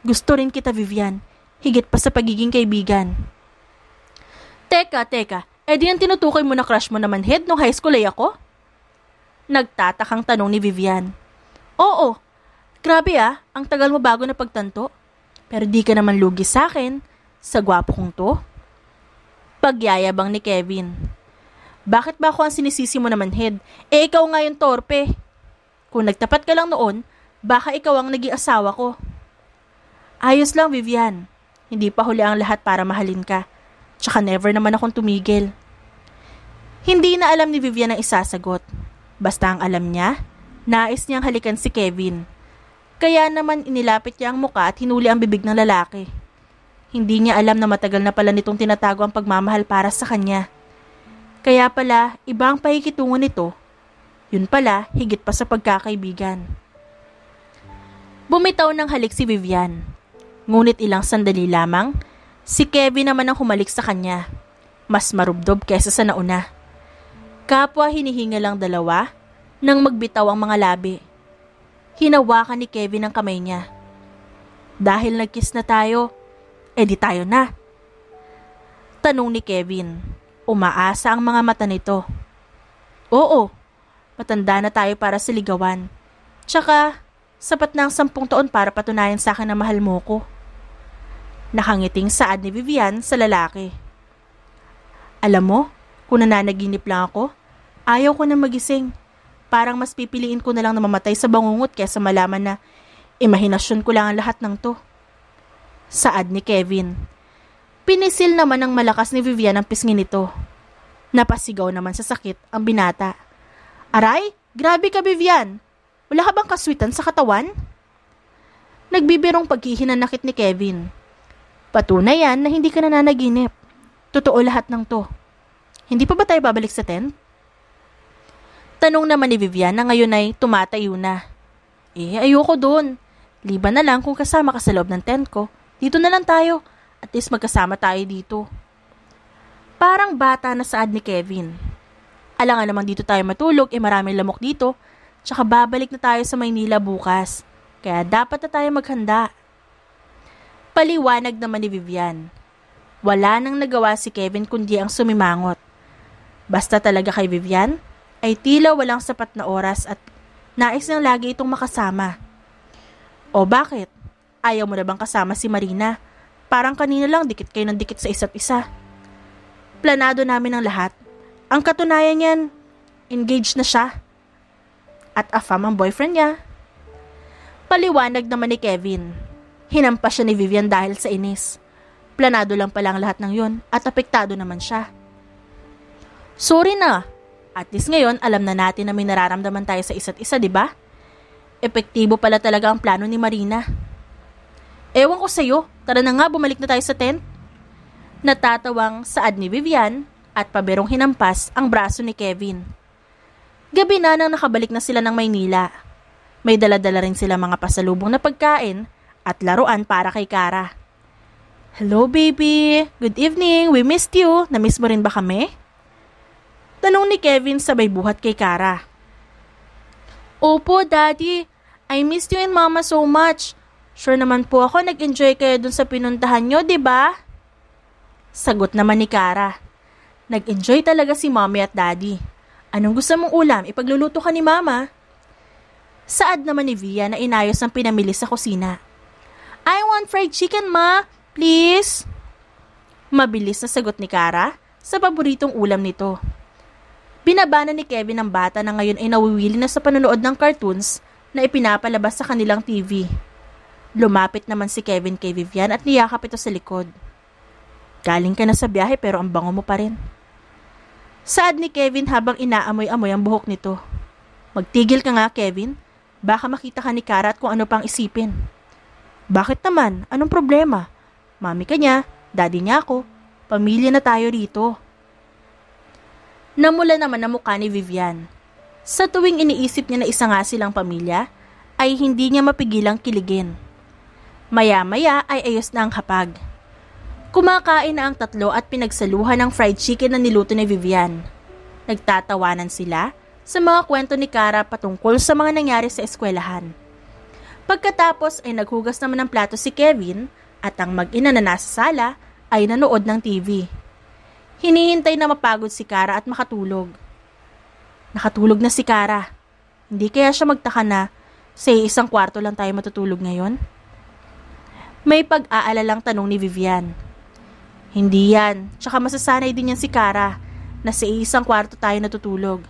Gusto rin kita, Vivian. Higit pa sa pagiging kaibigan. Teka. Di ang tinutukoy mo na crush mo na manhid nung high school ay ako? Nagtatakang tanong ni Vivian. Oo. Grabe ang tagal mo bago na pagtanto. Pero di ka naman lugi sa akin, sa gwapo kong to. Pagyayabang ni Kevin. Bakit ba ako ang sinisisi mo naman, Head? Ikaw nga yung torpe. Kung nagtapat ka lang noon, baka ikaw ang naging asawa ko. Ayos lang, Vivian. Hindi pa huli ang lahat para mahalin ka. Tsaka never naman akong tumigil. Hindi na alam ni Vivian ang isasagot. Basta ang alam niya, nais niyang halikan si Kevin. Kaya naman inilapit niya ang muka at hinuli ang bibig ng lalaki. Hindi niya alam na matagal na pala nitong tinatago ang pagmamahal para sa kanya. Kaya pala, iba ang pakikitungo nito. Yun pala, higit pa sa pagkakaibigan. Bumitaw ng halik si Vivian. Ngunit ilang sandali lamang, si Kevin naman ang humalik sa kanya. Mas marubdob kesa sa nauna. Kapwa hinihinga lang dalawa nang magbitaw ang mga labi. Hinawakan ni Kevin ang kamay niya. Dahil nag-kiss na tayo, di tayo na. Tanong ni Kevin. Umaasa ang mga mata nito. Oo, matanda na tayo para sa ligawan. Tsaka, sapat na ang 10 taon para patunayan sa akin na mahal mo ko. Nakangiting saad ni Vivian sa lalaki. Alam mo, kung nananaginip lang ako, ayaw ko na magising. Parang mas pipiliin ko na lang na mamatay sa bangungot kaysa malaman na imahinasyon ko lang ang lahat ng to. Saad ni Kevin. Pinisil naman ng malakas ni Vivian ang pisngi nito. Napasigaw naman sa sakit ang binata. Aray, grabe ka, Vivian. Wala ka bang kaswitan sa katawan? Nagbibirong paghihinanakit ni Kevin. Patunay yan na hindi ka nananaginip. Totoo lahat ng to. Hindi pa ba tayo babalik sa tent? Tanong naman ni Vivian na ngayon ay tumatayo na. Ayoko dun. Liban na lang kung kasama ka sa loob ng tent ko. Dito na lang tayo. At least magkasama tayo dito. Parang bata na saad ni Kevin. Alangan naman dito tayo matulog, maraming lamok dito. Tsaka babalik na tayo sa Maynila bukas. Kaya dapat na tayo maghanda. Paliwanag naman ni Vivian. Wala nang nagawa si Kevin kundi ang sumimangot. Basta talaga kay Vivian, ay tila walang sapat na oras at nais nang lagi itong makasama. O bakit? Ayaw mo na bang kasama si Marina? Parang kanina lang dikit kayo ng dikit sa isa't isa. Planado namin ang lahat. Ang katunayan niyan, engaged na siya. At afam ang boyfriend niya. Paliwanag naman ni Kevin. Hinampas siya ni Vivian dahil sa inis. Planado lang pala ang lahat ng yun at apektado naman siya. Sorry na. At least ngayon alam na natin na may nararamdaman tayo sa isa't isa, di ba? Epektibo pala talaga ang plano ni Marina. Ewan ko sa'yo, tara na nga bumalik na tayo sa tent. Natatawang saad ni Vivian at paberong hinampas ang braso ni Kevin. Gabi na nang nakabalik na sila ng Maynila. May dala-dala rin sila mga pasalubong na pagkain at laruan para kay Kara. Hello baby, good evening, we missed you. Namiss mo rin ba kami? Tanong ni Kevin sabay buhat kay Kara. Opo daddy, I missed you and mama so much. Sure naman po ako nag-enjoy kayo dun sa pinuntahan nyo, di ba? Sagot naman ni Kara. Nag-enjoy talaga si mommy at daddy. Anong gusto mong ulam? Ipagluluto ka ni mama. Saad naman ni Via na inayos ang pinamili sa kusina. I want fried chicken, ma. Please. Mabilis na sagot ni Kara sa paboritong ulam nito. Binabana ni Kevin ang bata na ngayon ay nawiwili na sa panonood ng cartoons na ipinapalabas sa kanilang TV. Lumapit naman si Kevin kay Vivian at niyakap ito sa likod. Galing ka na sa biyahe pero ang bango mo pa rin. Saad ni Kevin habang inaamoy-amoy ang buhok nito. Magtigil ka nga, Kevin. Baka makita ka ni Kara at kung ano pang isipin. Bakit naman? Anong problema? Mami ka niya, daddy niya ako. Pamilya na tayo rito. Namula naman ang mukha ni Vivian. Sa tuwing iniisip niya na isa nga silang pamilya, ay hindi niya mapigilang kiligin. Maya-maya ay ayos na ang hapag. Kumakain na ang tatlo at pinagsaluhan ng fried chicken na niluto ni Vivian. Nagtatawanan sila sa mga kwento ni Kara patungkol sa mga nangyari sa eskwelahan. Pagkatapos ay naghugas naman ng plato si Kevin at ang mag-ina na nasa sala ay nanood ng TV. Hinihintay na mapagod si Kara at makatulog. Nakatulog na si Kara. Hindi kaya siya magtaka na sa isang kwarto lang tayo matutulog ngayon? May pag-aalalang tanong ni Vivian. Hindi yan, tsaka masasanay din yan si Kara na sa isang kwarto tayo natutulog.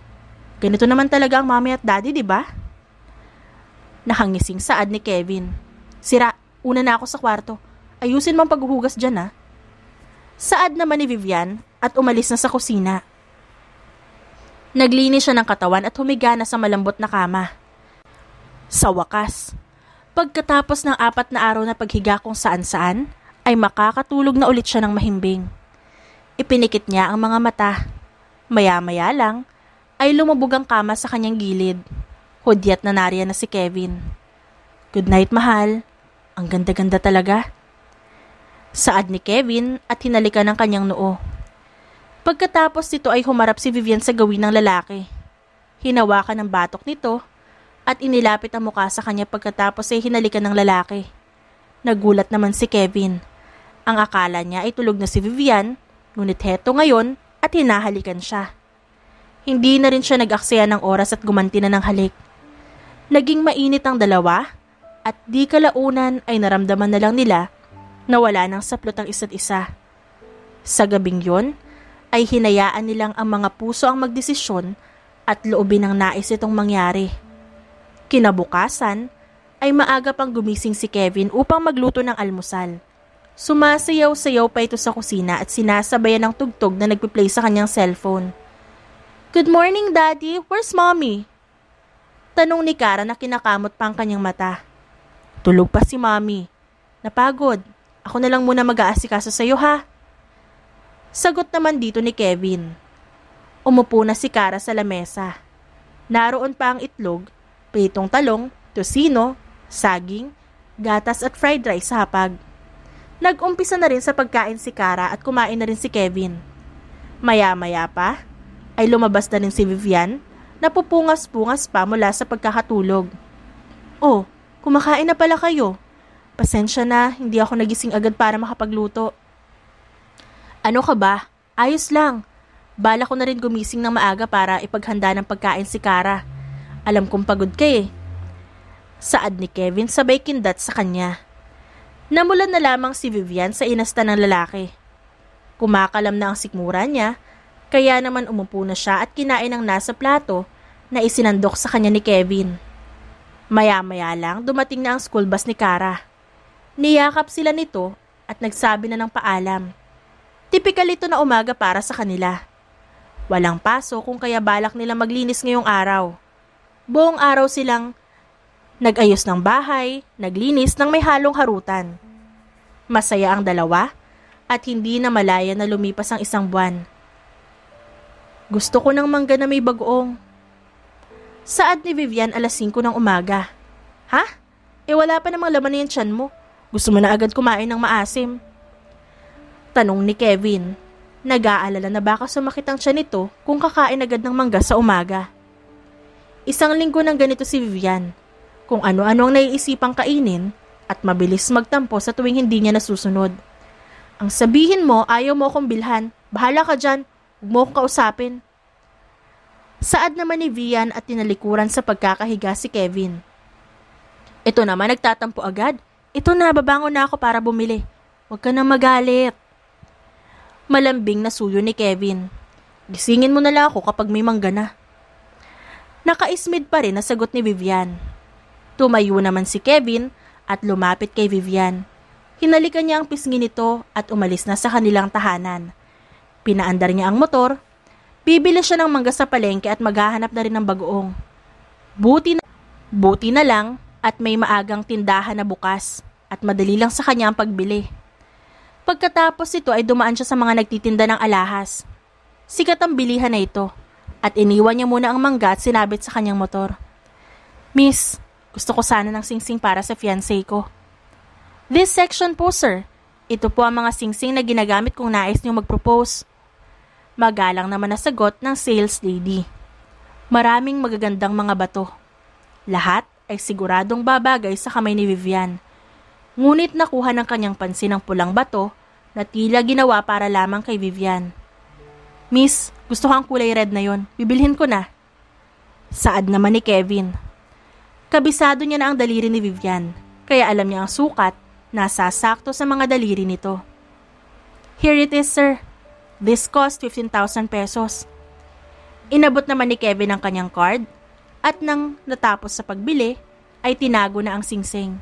Ganito naman talaga ang mommy at daddy, di ba? Nakangising saad ni Kevin. Sira, una na ako sa kwarto. Ayusin mo ang paghuhugas dyan, ha? Saad naman ni Vivian at umalis na sa kusina. Naglinis siya ng katawan at humiga na sa malambot na kama. Sa wakas, pagkatapos ng 4 na araw na paghiga kung saan-saan, ay makakatulog na ulit siya ng mahimbing. Ipinikit niya ang mga mata. Maya-maya lang, ay lumubog ang kama sa kanyang gilid. Hudyat na nariyan na si Kevin. Good night, mahal. Ang ganda-ganda talaga. Saad ni Kevin at hinalikan ng kanyang noo. Pagkatapos nito ay humarap si Vivian sa gawin ng lalaki. Hinawakan ang batok nito at inilapit ang mukha sa kanya pagkatapos ay hinalikan ng lalaki. Nagulat naman si Kevin. Ang akala niya ay tulog na si Vivian, ngunit heto ngayon at hinahalikan siya. Hindi na rin siya nag-aksaya ng oras at gumanti na ng halik. Naging mainit ang dalawa at di kalaunan ay naramdaman na lang nila na wala nang saplot ang isa't isa. Sa gabing yon ay hinayaan nilang ang mga puso ang magdesisyon at loobin ang nais itong mangyari. Kinabukasan ay maaga pang gumising si Kevin upang magluto ng almusal. Sumasayaw-sayaw pa ito sa kusina at sinasabayan ng tugtog na nagpi-play sa kanyang cellphone. Good morning, Daddy. Where's Mommy? Tanong ni Kara na kinakamot pa ang kanyang mata. Tulog pa si Mommy. Napagod. Ako na lang muna mag-aasikaso sa'yo, ha? Sagot naman dito ni Kevin. Umupo na si Kara sa lamesa. Naroon pa ang itlog, pritong talong, tosino, saging, gatas at fried rice sa hapag. Nag-umpisa na rin sa pagkain si Kara at kumain na rin si Kevin. Maya-maya pa, ay lumabas na rin si Vivian na pupungas-pungas pa mula sa pagkakatulog. Oh, kumakain na pala kayo. Pasensya na, hindi ako nagising agad para makapagluto. Ano ka ba? Ayos lang. Bala ko na rin gumising ng maaga para ipaghanda ng pagkain si Kara. Alam kong pagod ka eh. Saad ni Kevin sabay kindat sa kanya. Namulan na lamang si Vivian sa inasta ng lalaki. Kumakalam na ang sikmura niya, kaya naman umupo na siya at kinain ang nasa plato na isinandok sa kanya ni Kevin. Maya-maya lang dumating na ang school bus ni Kara. Niyakap sila nito at nagsabi na ng paalam. Tipikal ito na umaga para sa kanila. Walang paso kung kaya balak nila maglinis ngayong araw. Buong araw silang nag-ayos ng bahay, naglinis ng may halong harutan. Masaya ang dalawa at hindi na malaya na lumipas ang isang buwan. Gusto ko ng mangga na may bagoong. Saad ni Vivian 5:00 ng umaga. Ha? Wala pa namang laman na yung tiyan mo. Gusto mo na agad kumain ng maasim? Tanong ni Kevin. Nag-aalala na baka sumakit ang tiyan nito kung kakain agad ng mangga sa umaga. 1 linggo ng ganito si Vivian. Kung ano-ano ang naiisipang kainin at mabilis magtampo sa tuwing hindi niya nasusunod. Ang sabihin mo, ayaw mo akong bilhan. Bahala ka dyan. Huwag mo akong kausapin. Saad naman ni Vian at tinalikuran sa pagkakahiga si Kevin. Ito naman nagtatampo agad. Ito na, babangon na ako para bumili. Huwag ka nang magalit. Malambing na suyo ni Kevin. Gisingin mo na lang ako kapag may mangga na. Nakaismid pa rin na sagot ni Vivian. Tumayo naman si Kevin at lumapit kay Vivian. Hinalikan niya ang pisngi nito at umalis na sa kanilang tahanan. Pinaandar niya ang motor. Bibili siya ng mangga sa palengke at maghahanap na rin ng bagoong. Buti na lang at may maagang tindahan na bukas at madali lang sa kanya ang pagbili. Pagkatapos ito ay dumaan siya sa mga nagtitinda ng alahas. Sikat ang bilihan na ito at iniwan niya muna ang mangga at sinabit sa kanyang motor. Miss, Gusto ko sana ng singsing para sa fiancé ko. This section po, sir. Ito po ang mga singsing na ginagamit kung nais niyong mag-propose. Magalang naman na sagot ng sales lady. Maraming magagandang mga bato. Lahat ay siguradong babagay sa kamay ni Vivian. Ngunit nakuha ng kanyang pansin ang pulang bato na tila ginawa para lamang kay Vivian. Miss, gusto ko ang kulay red na yon. Bibilhin ko na. Saad naman ni Kevin. Kabisado niya na ang daliri ni Vivian, kaya alam niya ang sukat na sasakto sa mga daliri nito. Here it is, sir. This cost 15,000 pesos. Inabot naman ni Kevin ang kanyang card at nang natapos sa pagbili, ay tinago na ang singsing.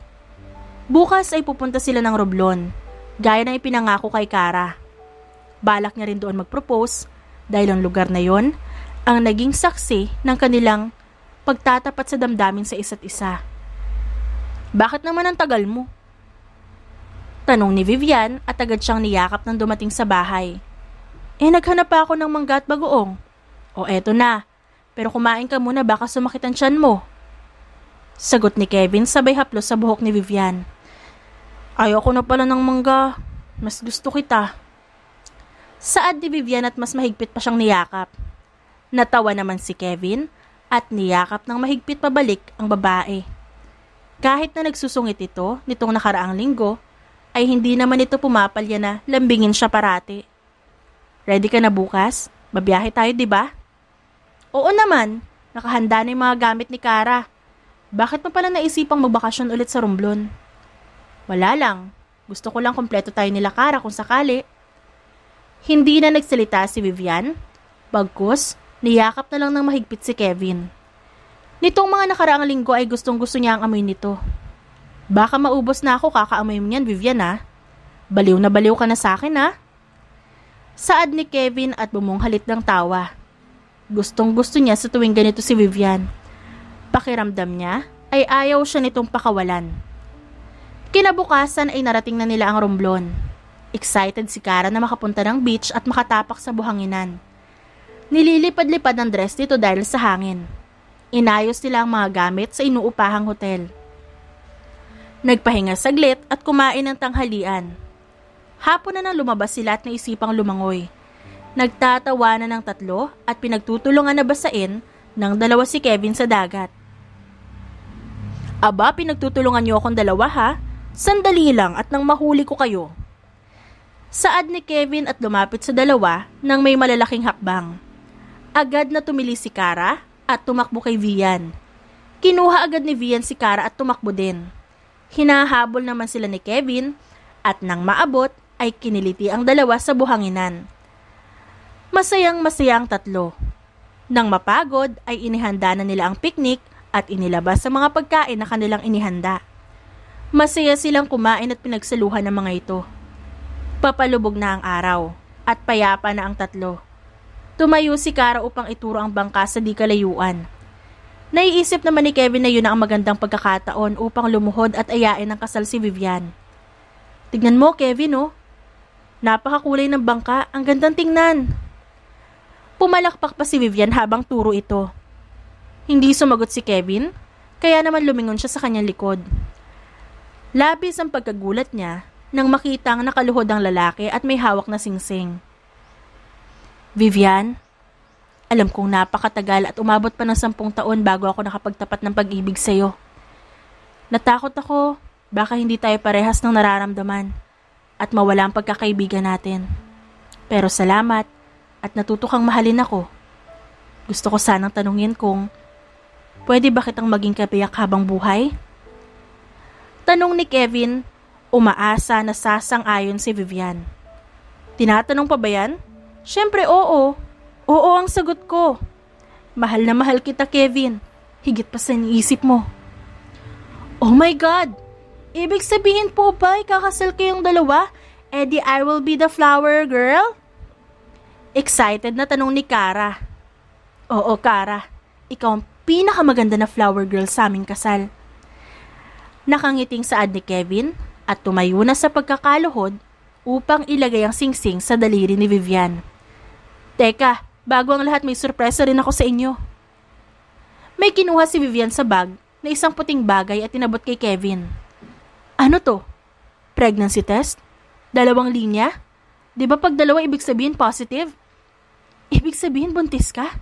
Bukas ay pupunta sila ng Romblon, gaya ng ipinangako kay Kara. Balak niya rin doon mag-propose dahil ang lugar na yon ang naging saksi ng kanilang pagtatapat sa damdamin sa isa't isa. Bakit naman ang tagal mo? Tanong ni Vivian at agad siyang niyakap nang dumating sa bahay. Naghanap pa ako ng mangga at bagoong. O eto na, pero kumain ka muna baka sumakit ang tiyan mo. Sagot ni Kevin sabay haplos sa buhok ni Vivian. Ayoko na pala ng mangga, mas gusto kita. Saad ni Vivian at mas mahigpit pa siyang niyakap. Natawa naman si Kevin at niyakap ng mahigpit pabalik ang babae. Kahit na nagsusungit ito nitong nakaraang linggo, ay hindi naman ito pumapalya na lambingin siya parati. Ready ka na bukas? Babiyahe tayo, di ba? Oo naman, nakahanda na yung mga gamit ni Kara. Bakit mo pala naisipang magbakasyon ulit sa Romblon? Wala lang, gusto ko lang kompleto tayo nila Kara kung sakali. Hindi na nagsalita si Vivian, bagkus niyakap na lang ng mahigpit si Kevin. Nitong mga nakaraang linggo ay gustong-gusto niya ang amoy nito. Baka maubos na ako kakaamoy mo niyan, Vivian ha? Baliw na baliw ka na sa akin ha? Saad ni Kevin at bumunghalit ng tawa. Gustong-gusto niya sa tuwing ganito si Vivian. Pakiramdam niya ay ayaw siya nitong pakawalan. Kinabukasan ay narating na nila ang Romblon. Excited si Kara na makapunta ng beach at makatapak sa buhanginan. Nililipad-lipad ang dress nito dahil sa hangin. Inayos nila ang mga gamit sa inuupahang hotel. Nagpahinga saglit at kumain ng tanghalian. Hapon na nang lumabas sila at naisipang lumangoy. Nagtatawanan ng tatlo at pinagtutulungan na basain ng dalawa si Kevin sa dagat. Aba, pinagtutulungan niyo akong dalawa ha? Sandali lang at nang mahuli ko kayo. Saad ni Kevin at lumapit sa dalawa nang may malalaking hakbang. Agad na tumili si Kara at tumakbo kay Vian. Kinuha agad ni Vian si Kara at tumakbo din. Hinahabol naman sila ni Kevin at nang maabot ay kiniliti ang dalawa sa buhanginan. Masayang-masayang tatlo. Nang mapagod ay inihanda na nila ang picnic at inilabas sa mga pagkain na kanilang inihanda. Masaya silang kumain at pinagsaluhan ng mga ito. Papalubog na ang araw at payapa na ang tatlo. Tumayo si Kara upang ituro ang bangka sa di kalayuan. Naiisip naman ni Kevin na yun ang magandang pagkakataon upang lumuhod at ayain ang kasal si Vivian. Tignan mo, Kevin, oh. Napakakulay ng bangka, ang gandang tingnan. Pumalakpak pa si Vivian habang turo ito. Hindi sumagot si Kevin, kaya naman lumingon siya sa kanyang likod. Labis ang pagkagulat niya nang makita ang nakaluhod ang lalaki at may hawak na singsing. Vivian, alam kong napakatagal at umabot pa ng 10 taon bago ako nakapagtapat ng pag-ibig sa'yo. Natakot ako, baka hindi tayo parehas ng nararamdaman at mawala ang pagkakaibigan natin. Pero salamat at natuto kang mahalin ako. Gusto ko sanang tanungin kung pwede ba kitang maging kabiyak habang buhay? Tanong ni Kevin, umaasa na sasang-ayon si Vivian. Tinatanong pa ba yan? Siyempre oo. Oo ang sagot ko. Mahal na mahal kita, Kevin. Higit pa sa iniisip mo. Oh my God! Ibig sabihin po ba ikakasal kayong dalawa? Di I will be the flower girl? Excited na tanong ni Kara. Oo, Kara. Ikaw ang pinakamaganda na flower girl sa aming kasal. Nakangiting saad ni Kevin at tumayo na sa pagkakaluhod upang ilagay ang singsing sa daliri ni Vivian. Teka, bago ang lahat may sorpresa rin ako sa inyo. May kinuha si Vivian sa bag na isang puting bagay at tinabot kay Kevin. Ano to? Pregnancy test? 2 linya? Di ba pag 2 ibig sabihin positive? Ibig sabihin buntis ka?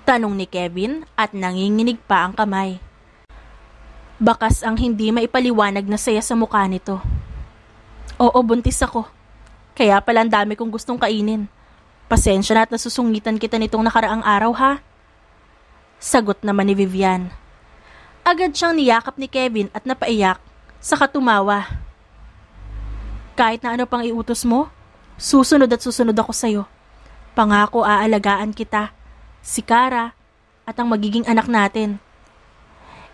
Tanong ni Kevin at nanginginig pa ang kamay. Bakas ang hindi maipaliwanag na saya sa mukha nito. Oo, buntis ako. Kaya pala ang dami kong gustong kainin. Pasensya na at nasusungitan kita nitong nakaraang araw ha. Sagot naman ni Vivian. Agad siyang niyakap ni Kevin at napaiyak, saka tumawa. Kahit na ano pang iutos mo, susunod at susunod ako sa'yo. Pangako aalagaan kita, si Kara, at ang magiging anak natin.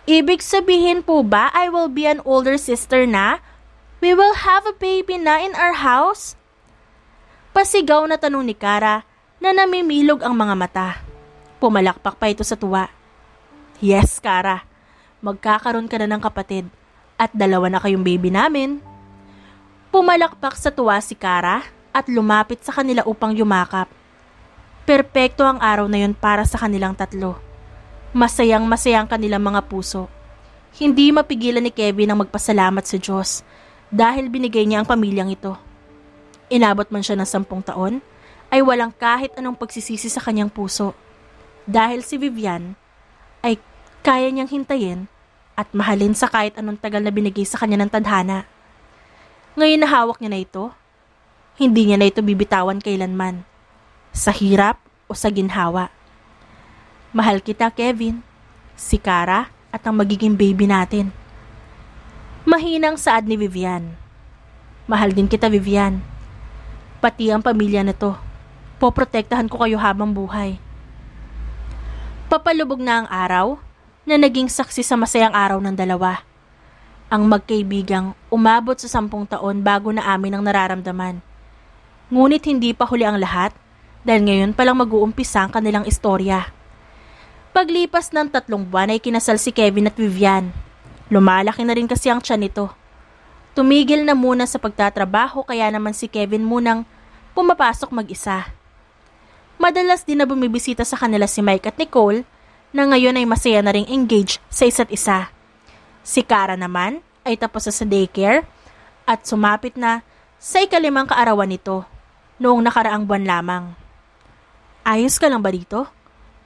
Ibig sabihin po ba I will be an older sister na? We will have a baby na in our house? Pasigaw na tanong ni Kara na namimilog ang mga mata. Pumalakpak pa ito sa tuwa. Yes, Kara. Magkakaroon ka na ng kapatid at 2 na kayong baby namin. Pumalakpak sa tuwa si Kara at lumapit sa kanila upang yumakap. Perpekto ang araw na yun para sa kanilang 3. Masayang-masayang kanilang mga puso. Hindi mapigilan ni Kevin ang magpasalamat sa Diyos dahil binigay niya ang pamilyang ito. Inabot man siya ng 10 taon, ay walang kahit anong pagsisisi sa kanyang puso. Dahil si Vivian ay kaya niyang hintayin at mahalin sa kahit anong tagal na binigay sa kanya ng tadhana. Ngayon na hawak niya na ito, hindi niya na ito bibitawan kailanman. Sa hirap o sa ginhawa. Mahal kita, Kevin, si Kara at ang magiging baby natin. Mahinang saad ni Vivian. Mahal din kita, Vivian. Pati ang pamilya na to. Poprotektahan ko kayo habang buhay. Papalubog na ang araw na naging saksi sa masayang araw ng 2. Ang magkaibigang umabot sa 10 taon bago na amin ang nararamdaman. Ngunit hindi pa huli ang lahat dahil ngayon palang mag-uumpisa ang kanilang istorya. Paglipas ng 3 buwan ay kinasal si Kevin at Vivian. Lumalaki na rin kasi ang tiyan nito. Tumigil na muna sa pagtatrabaho kaya naman si Kevin munang pumapasok mag-isa. Madalas din na bumibisita sa kanila si Mike at Nicole na ngayon ay masaya na ring engaged sa isa't isa. Si Kara naman ay tapos sa daycare at sumapit na sa 5 kaarawan nito noong nakaraang buwan lamang. Ayos ka lang ba dito?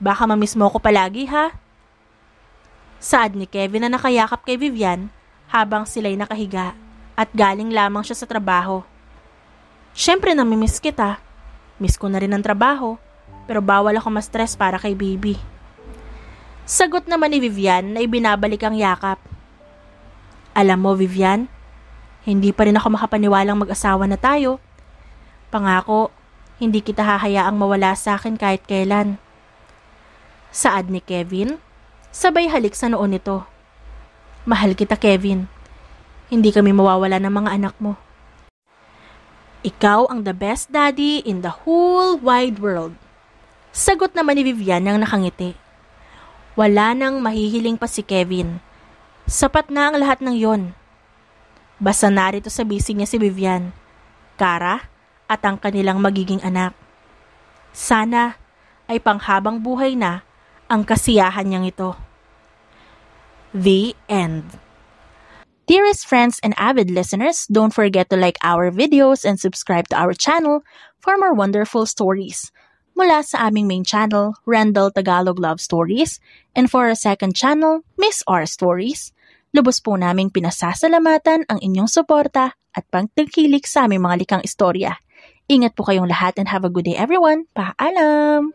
Baka mamiss mo ko palagi ha? Saad ni Kevin na nakayakap kay Vivian habang sila'y nakahiga at galing lamang siya sa trabaho. Siyempre namimiss kita. Miss ko na rin ang trabaho pero bawal ako ma-stress para kay baby. Sagot naman ni Vivian na ibinabalik ang yakap. Alam mo, Vivian, hindi pa rin ako makapaniwalang mag-asawa na tayo. Pangako, hindi kita hahayaang mawala sa akin kahit kailan. Saad ni Kevin, sabay halik sa noon nito. Mahal kita, Kevin. Hindi kami mawawala ng mga anak mo. Ikaw ang the best daddy in the whole wide world. Sagot naman ni Vivian nang nakangiti. Wala nang mahihiling pa si Kevin. Sapat na ang lahat ng yon. Basta narito sa bisig niya si Vivian, Kara at ang kanilang magiging anak. Sana ay panghabang buhay na ang kasiyahan niyang ito. The end. Dearest friends and avid listeners, don't forget to like our videos and subscribe to our channel for more wonderful stories. Mula sa aming main channel, Randall Tagalog Love Stories, and for our second channel, Miss R Stories, lubos po naming pinasasalamatan ang inyong suporta at pagtangkilik sa aming mga likang istorya. Ingat po kayong lahat and have a good day everyone. Paalam!